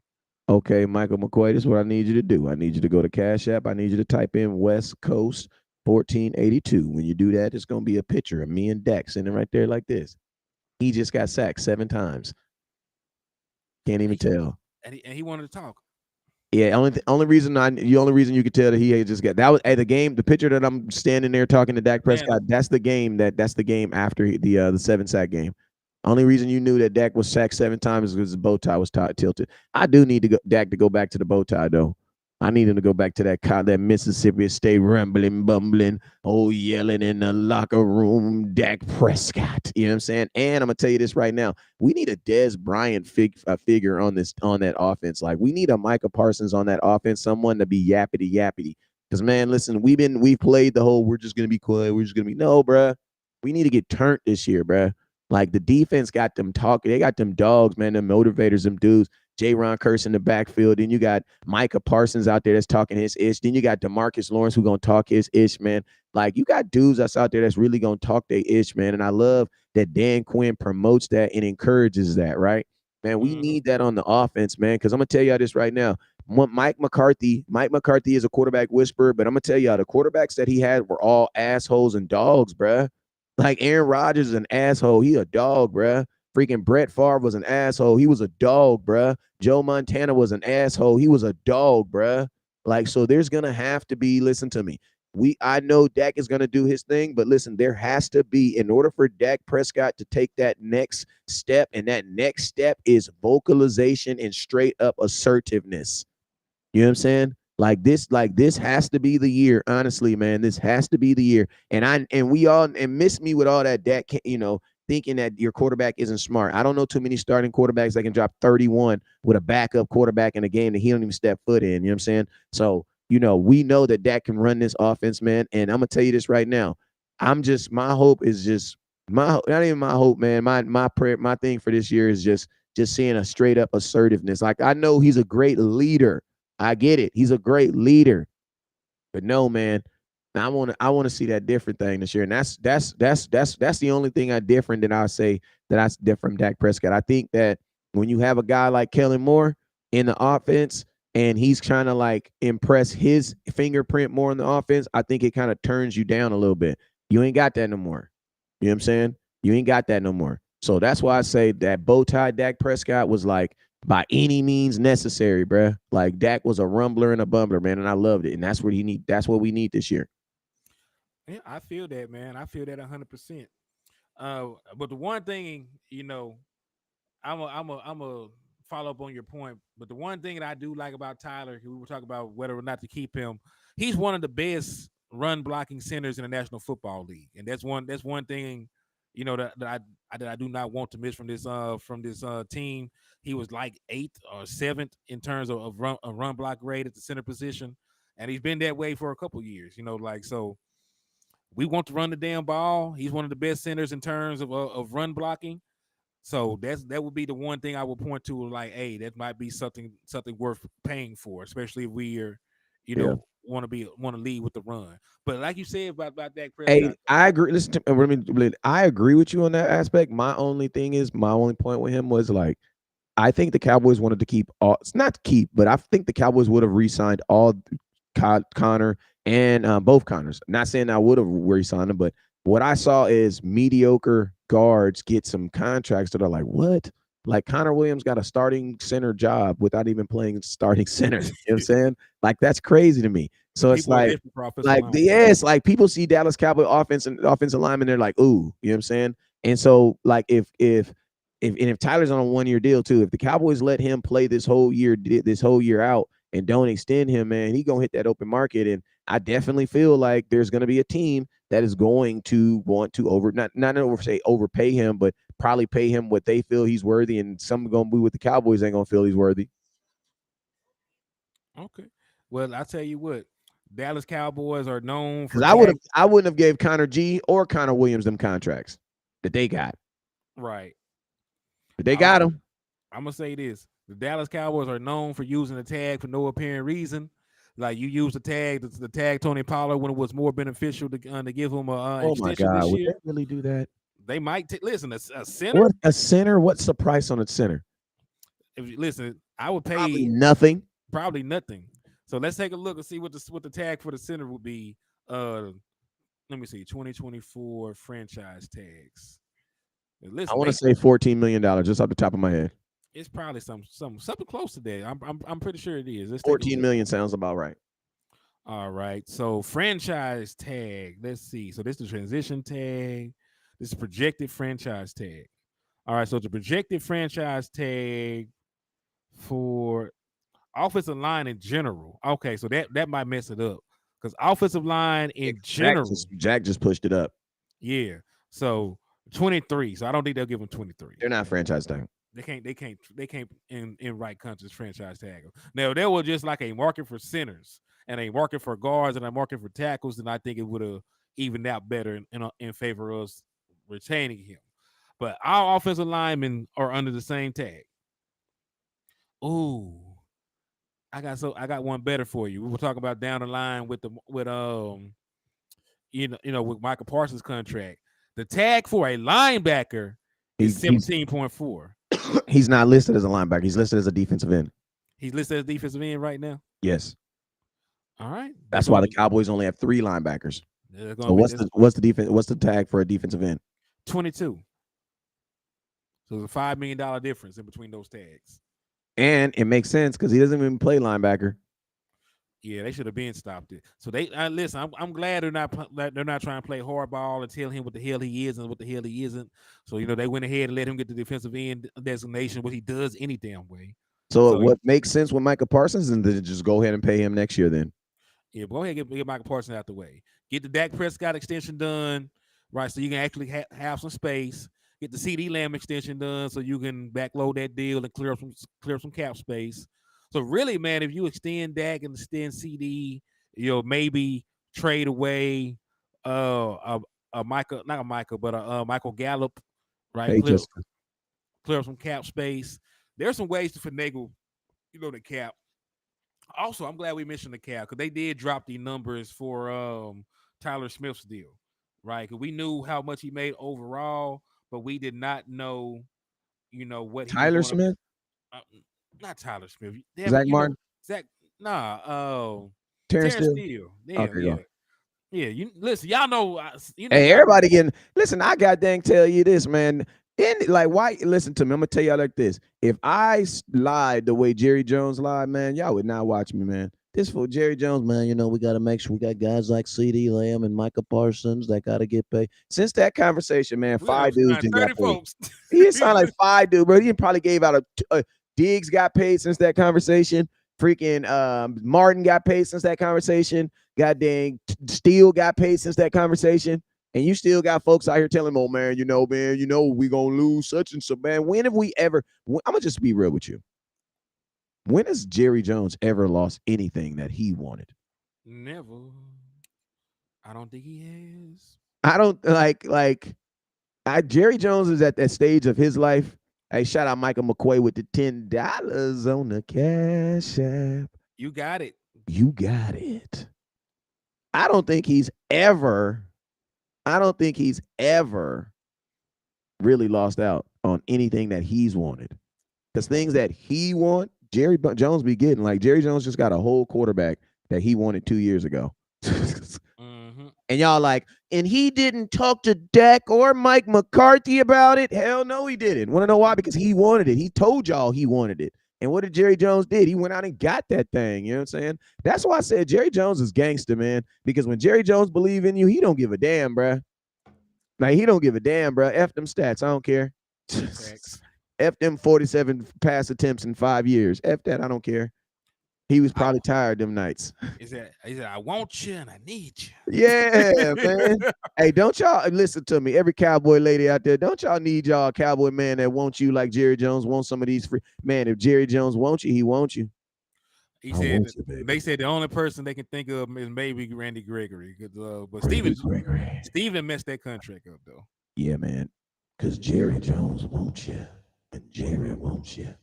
Okay, Michael McQuaid, this is what I need you to do. I need you to go to Cash App. I need you to type in West Coast 1482. When you do that, it's going to be a picture of me and Dak sitting right there like this. He just got sacked 7 times. Can't even tell. And he wanted to talk. Yeah, the only reason you could tell that he had just got that was at the game. The picture that I'm standing there talking to Dak Prescott. That's the game after the 7 sack game. Only reason you knew that Dak was sacked 7 times is because his bow tie was tilted. I do need Dak to go back to the bow tie though. I need him to go back to that Mississippi State rambling, bumbling, yelling in the locker room, Dak Prescott. You know what I'm saying? And I'm gonna tell you this right now: we need a Dez Bryant figure on that offense. Like we need a Micah Parsons on that offense, someone to be yappity yappity. Because man, listen, we've played the whole we're just gonna be quiet, we're just gonna be no, bruh. We need to get turned this year, bruh. Like the defense got them talking, they got them dogs, man, them motivators, them dudes. Ron Curse in the backfield. Then you got Micah Parsons out there that's talking his ish. Then you got Demarcus Lawrence who gonna talk his ish, man. Like you got dudes that's out there that's really gonna talk their ish, man. And I love that Dan Quinn promotes that and encourages that, right? Man, we Mm-hmm. need that on the offense, man. Because I'm gonna tell y'all this right now. Mike McCarthy is a quarterback whisperer, but I'm gonna tell y'all the quarterbacks that he had were all assholes and dogs, bruh. Like Aaron Rodgers is an asshole. He a dog, bruh. Freaking Brett Favre was an asshole. He was a dog, bruh. Joe Montana was an asshole. He was a dog, bruh. Like, so there's gonna have to be, listen to me. I know Dak is gonna do his thing, but listen, there has to be, in order for Dak Prescott to take that next step, and that next step is vocalization and straight up assertiveness. You know what I'm saying? Like this has to be the year. Honestly, man, this has to be the year. We all and miss me with all that thinking that your quarterback isn't smart. I don't know too many starting quarterbacks that can drop 31 with a backup quarterback in a game that he don't even step foot in. You know what I'm saying? So, we know that Dak can run this offense, man. And I'm gonna tell you this right now. My hope is just not even my hope, man. My prayer, my thing for this year is just seeing a straight up assertiveness. Like I know he's a great leader. I get it. He's a great leader. But no, man, I want to see that different thing this year. And that's the only thing I different that I say that I did from Dak Prescott. I think that when you have a guy like Kellen Moore in the offense and he's trying to like impress his fingerprint more in the offense, I think it kind of turns you down a little bit. You ain't got that no more. You know what I'm saying? You ain't got that no more. So that's why I say that bow tie Dak Prescott was like by any means necessary, bruh. Like Dak was a rumbler and a bumbler, man, and I loved it. And that's what he need. That's what we need this year. Yeah, I feel that, man. I feel that 100%. But the one thing, I'm a follow up on your point. But the one thing that I do like about Tyler, we were talking about whether or not to keep him. He's one of the best run blocking centers in the National Football League, and that's one thing, that I do not want to miss from this team. He was like eighth or seventh in terms of run block rate at the center position, and he's been that way for a couple years. Like so. We want to run the damn ball. He's one of the best centers in terms of run blocking. So that would be the one thing I would point to, like, hey, that might be something worth paying for, especially if we are, Yeah. want to lead with the run. But like you said about Dak Hey, Prescott, I agree. Listen to I agree with you on that aspect. My only point with him was like I think the Cowboys wanted to keep all. It's not to keep, but I think the Cowboys would have re-signed all Connor and both Connors. Not saying I would have re-signed them, but what I saw is mediocre guards get some contracts that are like what? Like Connor Williams got a starting center job without even playing starting center. You know what I'm saying? Like that's crazy to me. So it's people are like, desperate for offensive like linemen. yes, like people see Dallas Cowboy offense and offensive lineman, they're like, ooh, you know what I'm saying? And so like if Tyler's on a 1 year deal too, if the Cowboys let him play this whole year out and don't extend him, man, he gonna hit that open market. And I definitely feel like there's gonna be a team that is going to want to not overpay him, but probably pay him what they feel he's worthy, and some gonna be with the Cowboys ain't gonna feel he's worthy. Okay. Well, I tell you what, Dallas Cowboys are known Because for tag. I wouldn't have gave Connor G or Connor Williams them contracts that they got, Right. but they I'm got them. I'm gonna say this: the Dallas Cowboys are known for using the tag for no apparent reason. Like you use the tag Tony Pollard when it was more beneficial to give him a Oh my extension God, this would they year. really do that? They might listen a center. What a center? What's the price on a center? If you listen, I would Probably pay nothing. probably nothing. So let's take a look and see what the tag for the center would be. Uh, Let me see, 2024 franchise tags. I Listen, want to they say $14 million just off the top of my head. it's probably something close to that. I'm pretty sure it is. Let's take a 14 look. million sounds about right. All right. So franchise tag. Let's see. So this is the transition tag. This is projected franchise tag. All right. So the projected franchise tag for offensive line in general. Okay. So that might mess it up because offensive line Yeah, in 'cause general. Jack just pushed it up. Yeah. So 23. So I don't think they'll give him 23. They're not franchise tag. They can't in right countries franchise tag them. Now if there was just like a market for centers and a market for guards and a market for tackles, then I think it would have evened out better in favor of us retaining him. But our offensive linemen are under the same tag. Ooh, I got one better for you. We were talking about down the line with with Michael Parsons' contract. The tag for a linebacker is He, he's 17.4. he's not listed as a linebacker. He's listed as a defensive end. He's listed as defensive end right now. Yes, All right, they're that's why going the to Cowboys only have 3 linebackers. they're going So to be what's this the what's the defense? What's the tag for a defensive end? 22. So there's a $5 million difference in between those tags. And it makes sense because he doesn't even play linebacker. Yeah, they should have been stopped it. So they listen. I'm glad they're not trying to play hardball and tell him what the hell he is and what the hell he isn't. So they went ahead and let him get the defensive end designation, what he does any damn way. So So what makes sense with Micah Parsons and then just go ahead and pay him next year then. yeah, go ahead and get Michael Parsons out the way. Get the Dak Prescott extension done, right? So you can actually have some space. Get the CD Lamb extension done, so you can backload that deal and clear up some cap space. So really, man, if you extend Dak and extend CD, maybe trade away a Michael, not a Michael, but a Michael Gallup, right? Hey, just Clear up some cap space. There's some ways to finagle, the cap. Also, I'm glad we mentioned the cap because they did drop the numbers for Tyler Smith's deal, right? Because we knew how much he made overall, but we did not know, what he was Tyler going to. Smith, Uh, Not Tyler Smith. Damn it, Zach Martin, Zach. Nah, Terrence Terrence Steele. Steele. Yeah, Okay, yeah, go. yeah. You listen, y'all know, Hey, y'all. everybody getting listen. I got dang tell you this, man. Like, why? Listen to me. I'm gonna tell y'all like this. If I lied the way Jerry Jones lied, man, y'all would not watch me, man. This for Jerry Jones, man. We got to make sure we got guys like C.D. Lamb and Micah Parsons that got to get paid. Since that conversation, man, We have 5 dudes signed didn't got 30 paid. folks. He didn't sound like 5 dudes, bro. He probably gave out a Diggs got paid since that conversation. Freaking Martin got paid since that conversation. God dang, Steele got paid since that conversation. And you still got folks out here telling them, oh, man, we going to lose such and so, man. When have we ever, I'm going to just be real with you. When has Jerry Jones ever lost anything that he wanted? Never. I don't think he has. I don't Jerry Jones is at that stage of his life. Hey, shout out Michael McQuay with the $10 on the Cash App. You got it. You got it. I don't think he's ever really lost out on anything that he's wanted. Because things that he want, Jerry Jones be getting. Like Jerry Jones just got a whole quarterback that he wanted 2 years ago. Mm-hmm. And y'all like, and he didn't talk to Dak or Mike McCarthy about it. Hell no, he didn't. Want to know why? Because he wanted it. He told y'all he wanted it. And what did Jerry Jones did? He went out and got that thing. You know what I'm saying? That's why I said Jerry Jones is gangster, man. Because when Jerry Jones believe in you, he don't give a damn, bruh. Like, he don't give a damn, bruh. F them stats. I don't care. F them 47 pass attempts in 5 years. F that. I don't care. He was probably tired them nights. He said, I want you and I need you. Yeah, man. Hey, don't y'all listen to me? Every cowboy lady out there, don't y'all need y'all a cowboy man that wants you like Jerry Jones wants some of these free man? If Jerry Jones wants you, he wants you. He I said want you, baby. they said the only person they can think of is maybe Randy Gregory. But Randy Steven messed that contract up though. Yeah, man. Because Jerry Jones wants you. And Jerry wants you.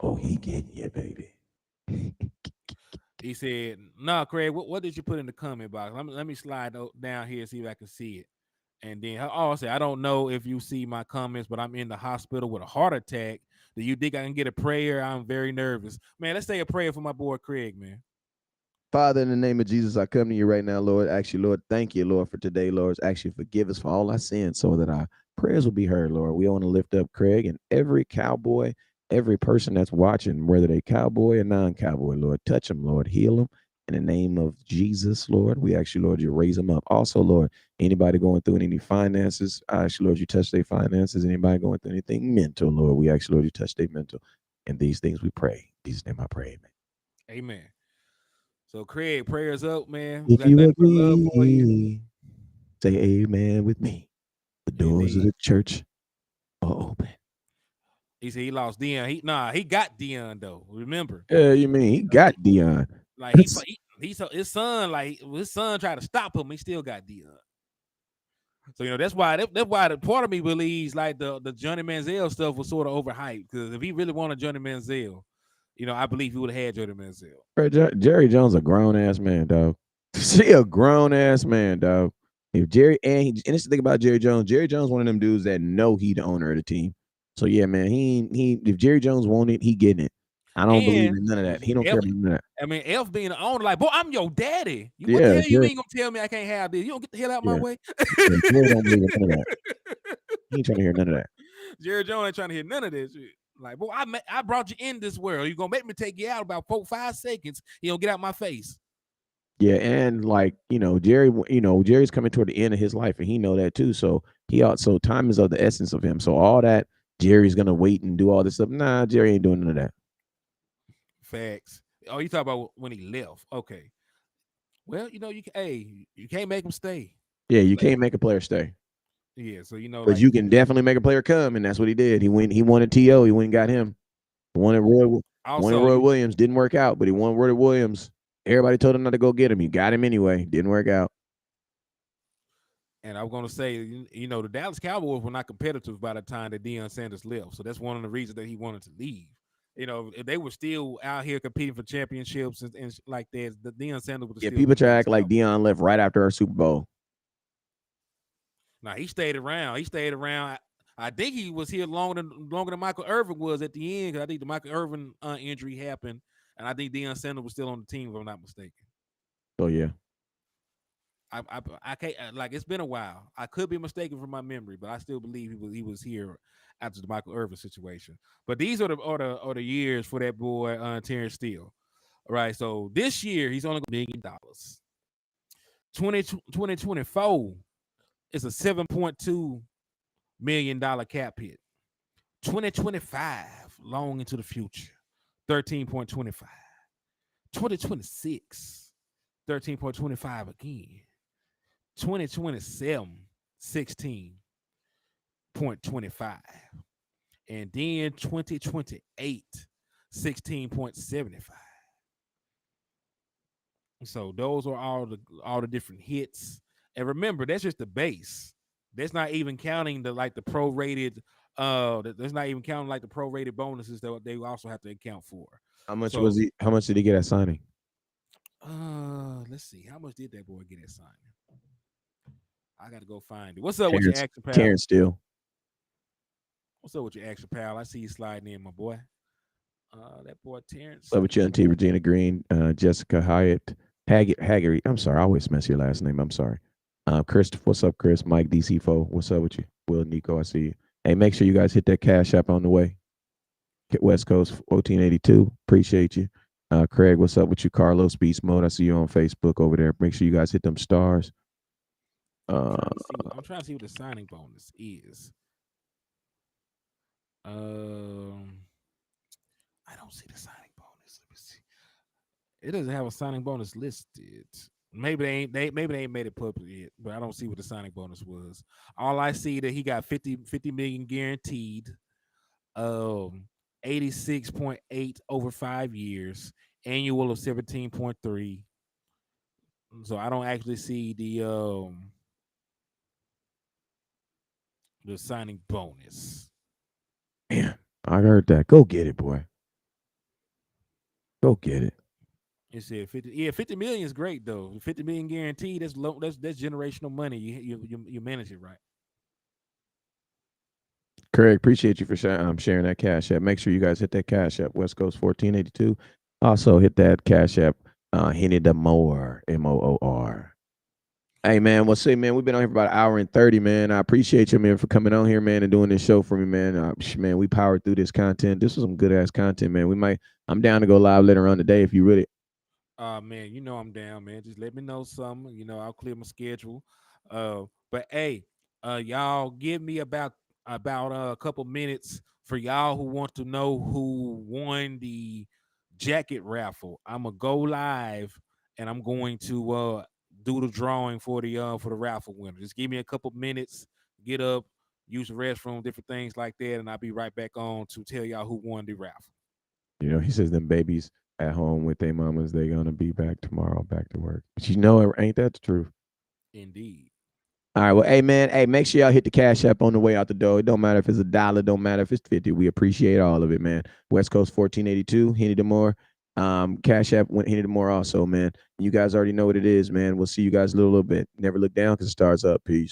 Oh, he getting you, baby. He said, "No, Craig, what did you put in the comment box? Let me slide down here see if I can see it." And then I said, "I don't know if you see my comments, but I'm in the hospital with a heart attack. Do you think I can get a prayer? I'm very nervous, man. Let's say a prayer for my boy Craig, man." Father, in the name of Jesus, I come to you right now, Lord. Actually, Lord, thank you, Lord, for today, Lord. Actually, forgive us for all our sins so that our prayers will be heard, Lord. We want to lift up Craig and every cowboy, every person that's watching, whether they cowboy or non-cowboy, Lord. Touch them, Lord. Heal them. In the name of Jesus, Lord, we ask you, Lord, you raise them up. Also, Lord, anybody going through any finances, I ask you, Lord, you touch their finances. Anybody going through anything mental, Lord, we ask you, Lord, you touch their mental. And these things we pray. In Jesus' name I pray, amen. Amen. So Craig, prayers up, man. We If got you nothing but love for you. agree, say amen with me. The doors of Indeed. the church are open. He said he lost Dion. He got Dion though. Remember, Yeah, you mean he got Dion. like he saw his son, like his son tried to stop him. He still got Dion. So that's why the part of me believes like the Johnny Manziel stuff was sort of overhyped because if he really wanted Johnny Manziel, I believe he would have had Jody Manziel. Bro, Jerry Jones a grown ass man, dog. She a grown ass man, dog. If Jerry and this is the thing about Jerry Jones. Jerry Jones one of them dudes that know he the owner of the team. So yeah, man, he if Jerry Jones want it, he getting it. I don't believe And in none of that. He don't care F, about none of that. I mean, F being the owner, like, boy, I'm your daddy. What the Yeah, hell you Jerry. ain't gonna tell me I can't have this? You don't get the hell out my Yeah, way. yeah. Jerry don't believe in none of that. He ain't trying to hear none of that. Jerry Jones ain't trying to hear none of this shit. Like, boy, I brought you in this world. You gonna make me take you out about 4-5 seconds. You don't get out my face. Yeah, and like Jerry, Jerry's coming toward the end of his life, and he know that too. So so time is of the essence of him. So all that Jerry's gonna wait and do all this stuff. Nah, Jerry ain't doing none of that. Facts. Oh, you talk about when he left. Okay. Well, you can't make him stay. Yeah, you Like, can't make a player stay, yeah, so but like you can definitely make a player come, and that's what he did. He wanted To. He went and got him. Wanted Roy. Wanted also Roy you Williams. Didn't work out, but he wanted Roy Williams. Everybody told him not to go get him. He got him anyway. Didn't work out. and I was gonna say, the Dallas Cowboys were not competitive by the time that Deion Sanders left. So that's one of the reasons that he wanted to leave. If they were still out here competing for championships and like that, the Deion Sanders would have Yeah, still people been the try to Dallas act like Cowboys. Dion left right after our Super Bowl. Now he stayed around. He stayed around. I think he was here longer than Michael Irvin was at the end. Because I think the Michael Irvin injury happened, and I think Deion Sanders was still on the team, if I'm not mistaken. So yeah, I can't like it's been a while. I could be mistaken from my memory, but I still believe he was here after the Michael Irvin situation. But these are the years for that boy Terrence Steele. All right, so this year he's only going $1 million. 2024 is a $7.2 million cap hit. 2025 long into the future, 13.25. 2026, 13.25 again. 2027, 16.25. And then 2028, 16.75. So those are all the different hits. And remember, that's just the base. That's not even counting the prorated that's not even counting like the prorated bonuses that they also have to account for. how much was So he? How much did he get at signing? let's see. How much did that boy get at signing? I gotta go find it. What's up with your Terrence action, pal? Terrence Steele. What's up with your action, pal? I see you sliding in, my boy. That boy Terrence Love with you, Steele. Auntie Regina Green, Jessica Hyatt, Haggery. I'm sorry, I always mess your last name. I'm sorry. Chris, what's up, Chris? Mike DC4, what's up with you? Will Nico, I see you. Hey, make sure you guys hit that Cash App on the way. Hit West Coast 1482. Appreciate you. Craig, what's up with you? Carlos Beast Mode. I see you on Facebook over there. Make sure you guys hit them stars. I'm Uh, trying to see. I'm trying to see what the signing bonus is. Um, I don't see the signing bonus. Let me see. It doesn't have a signing bonus listed. Maybe they ain't made it public yet, but I don't see what the signing bonus was. All I see that he got 50 million guaranteed, um 86.8 over 5 years, annual of 17.3. So I don't actually see the signing bonus. man, I heard that. Go get it, boy. Go get it. It said 50. Yeah, 50 million is great though. 50 million guaranteed. That's low. That's generational money. You manage it right. Craig, appreciate you for sharing that Cash App. Make sure you guys hit that Cash App, West Coast 1482. Also, hit that Cash App, Henny the Moor, Moor. Hey, man, what's up, man? We've been on here for about an hour and 30, man. I appreciate you, man, for coming on here, man, and doing this show for me, man. Man, we powered through this content. This was some good ass content, man. I'm down to go live later on today if you really. Man, I'm down, man. Just let me know something. I'll clear my schedule. But hey, y'all give me about a couple minutes for y'all who want to know who won the jacket raffle. I'm gonna go live and I'm going to do the drawing for the raffle winner. Just give me a couple minutes, get up, use the restroom, different things like that, and I'll be right back on to tell y'all who won the raffle. He says them babies at home with their mamas, they gonna be back tomorrow, back to work. But ain't that the truth? Indeed. All right. Well, hey man, hey, make sure y'all hit the Cash App on the way out the door. It don't matter if it's $1, don't matter if it's 50. We appreciate all of it, man. West Coast 1482, Henny Demore. Cash App went Henny Demore also, man. You guys already know what it is, man. We'll see you guys in a little bit. Never look down because it starts up. Peace.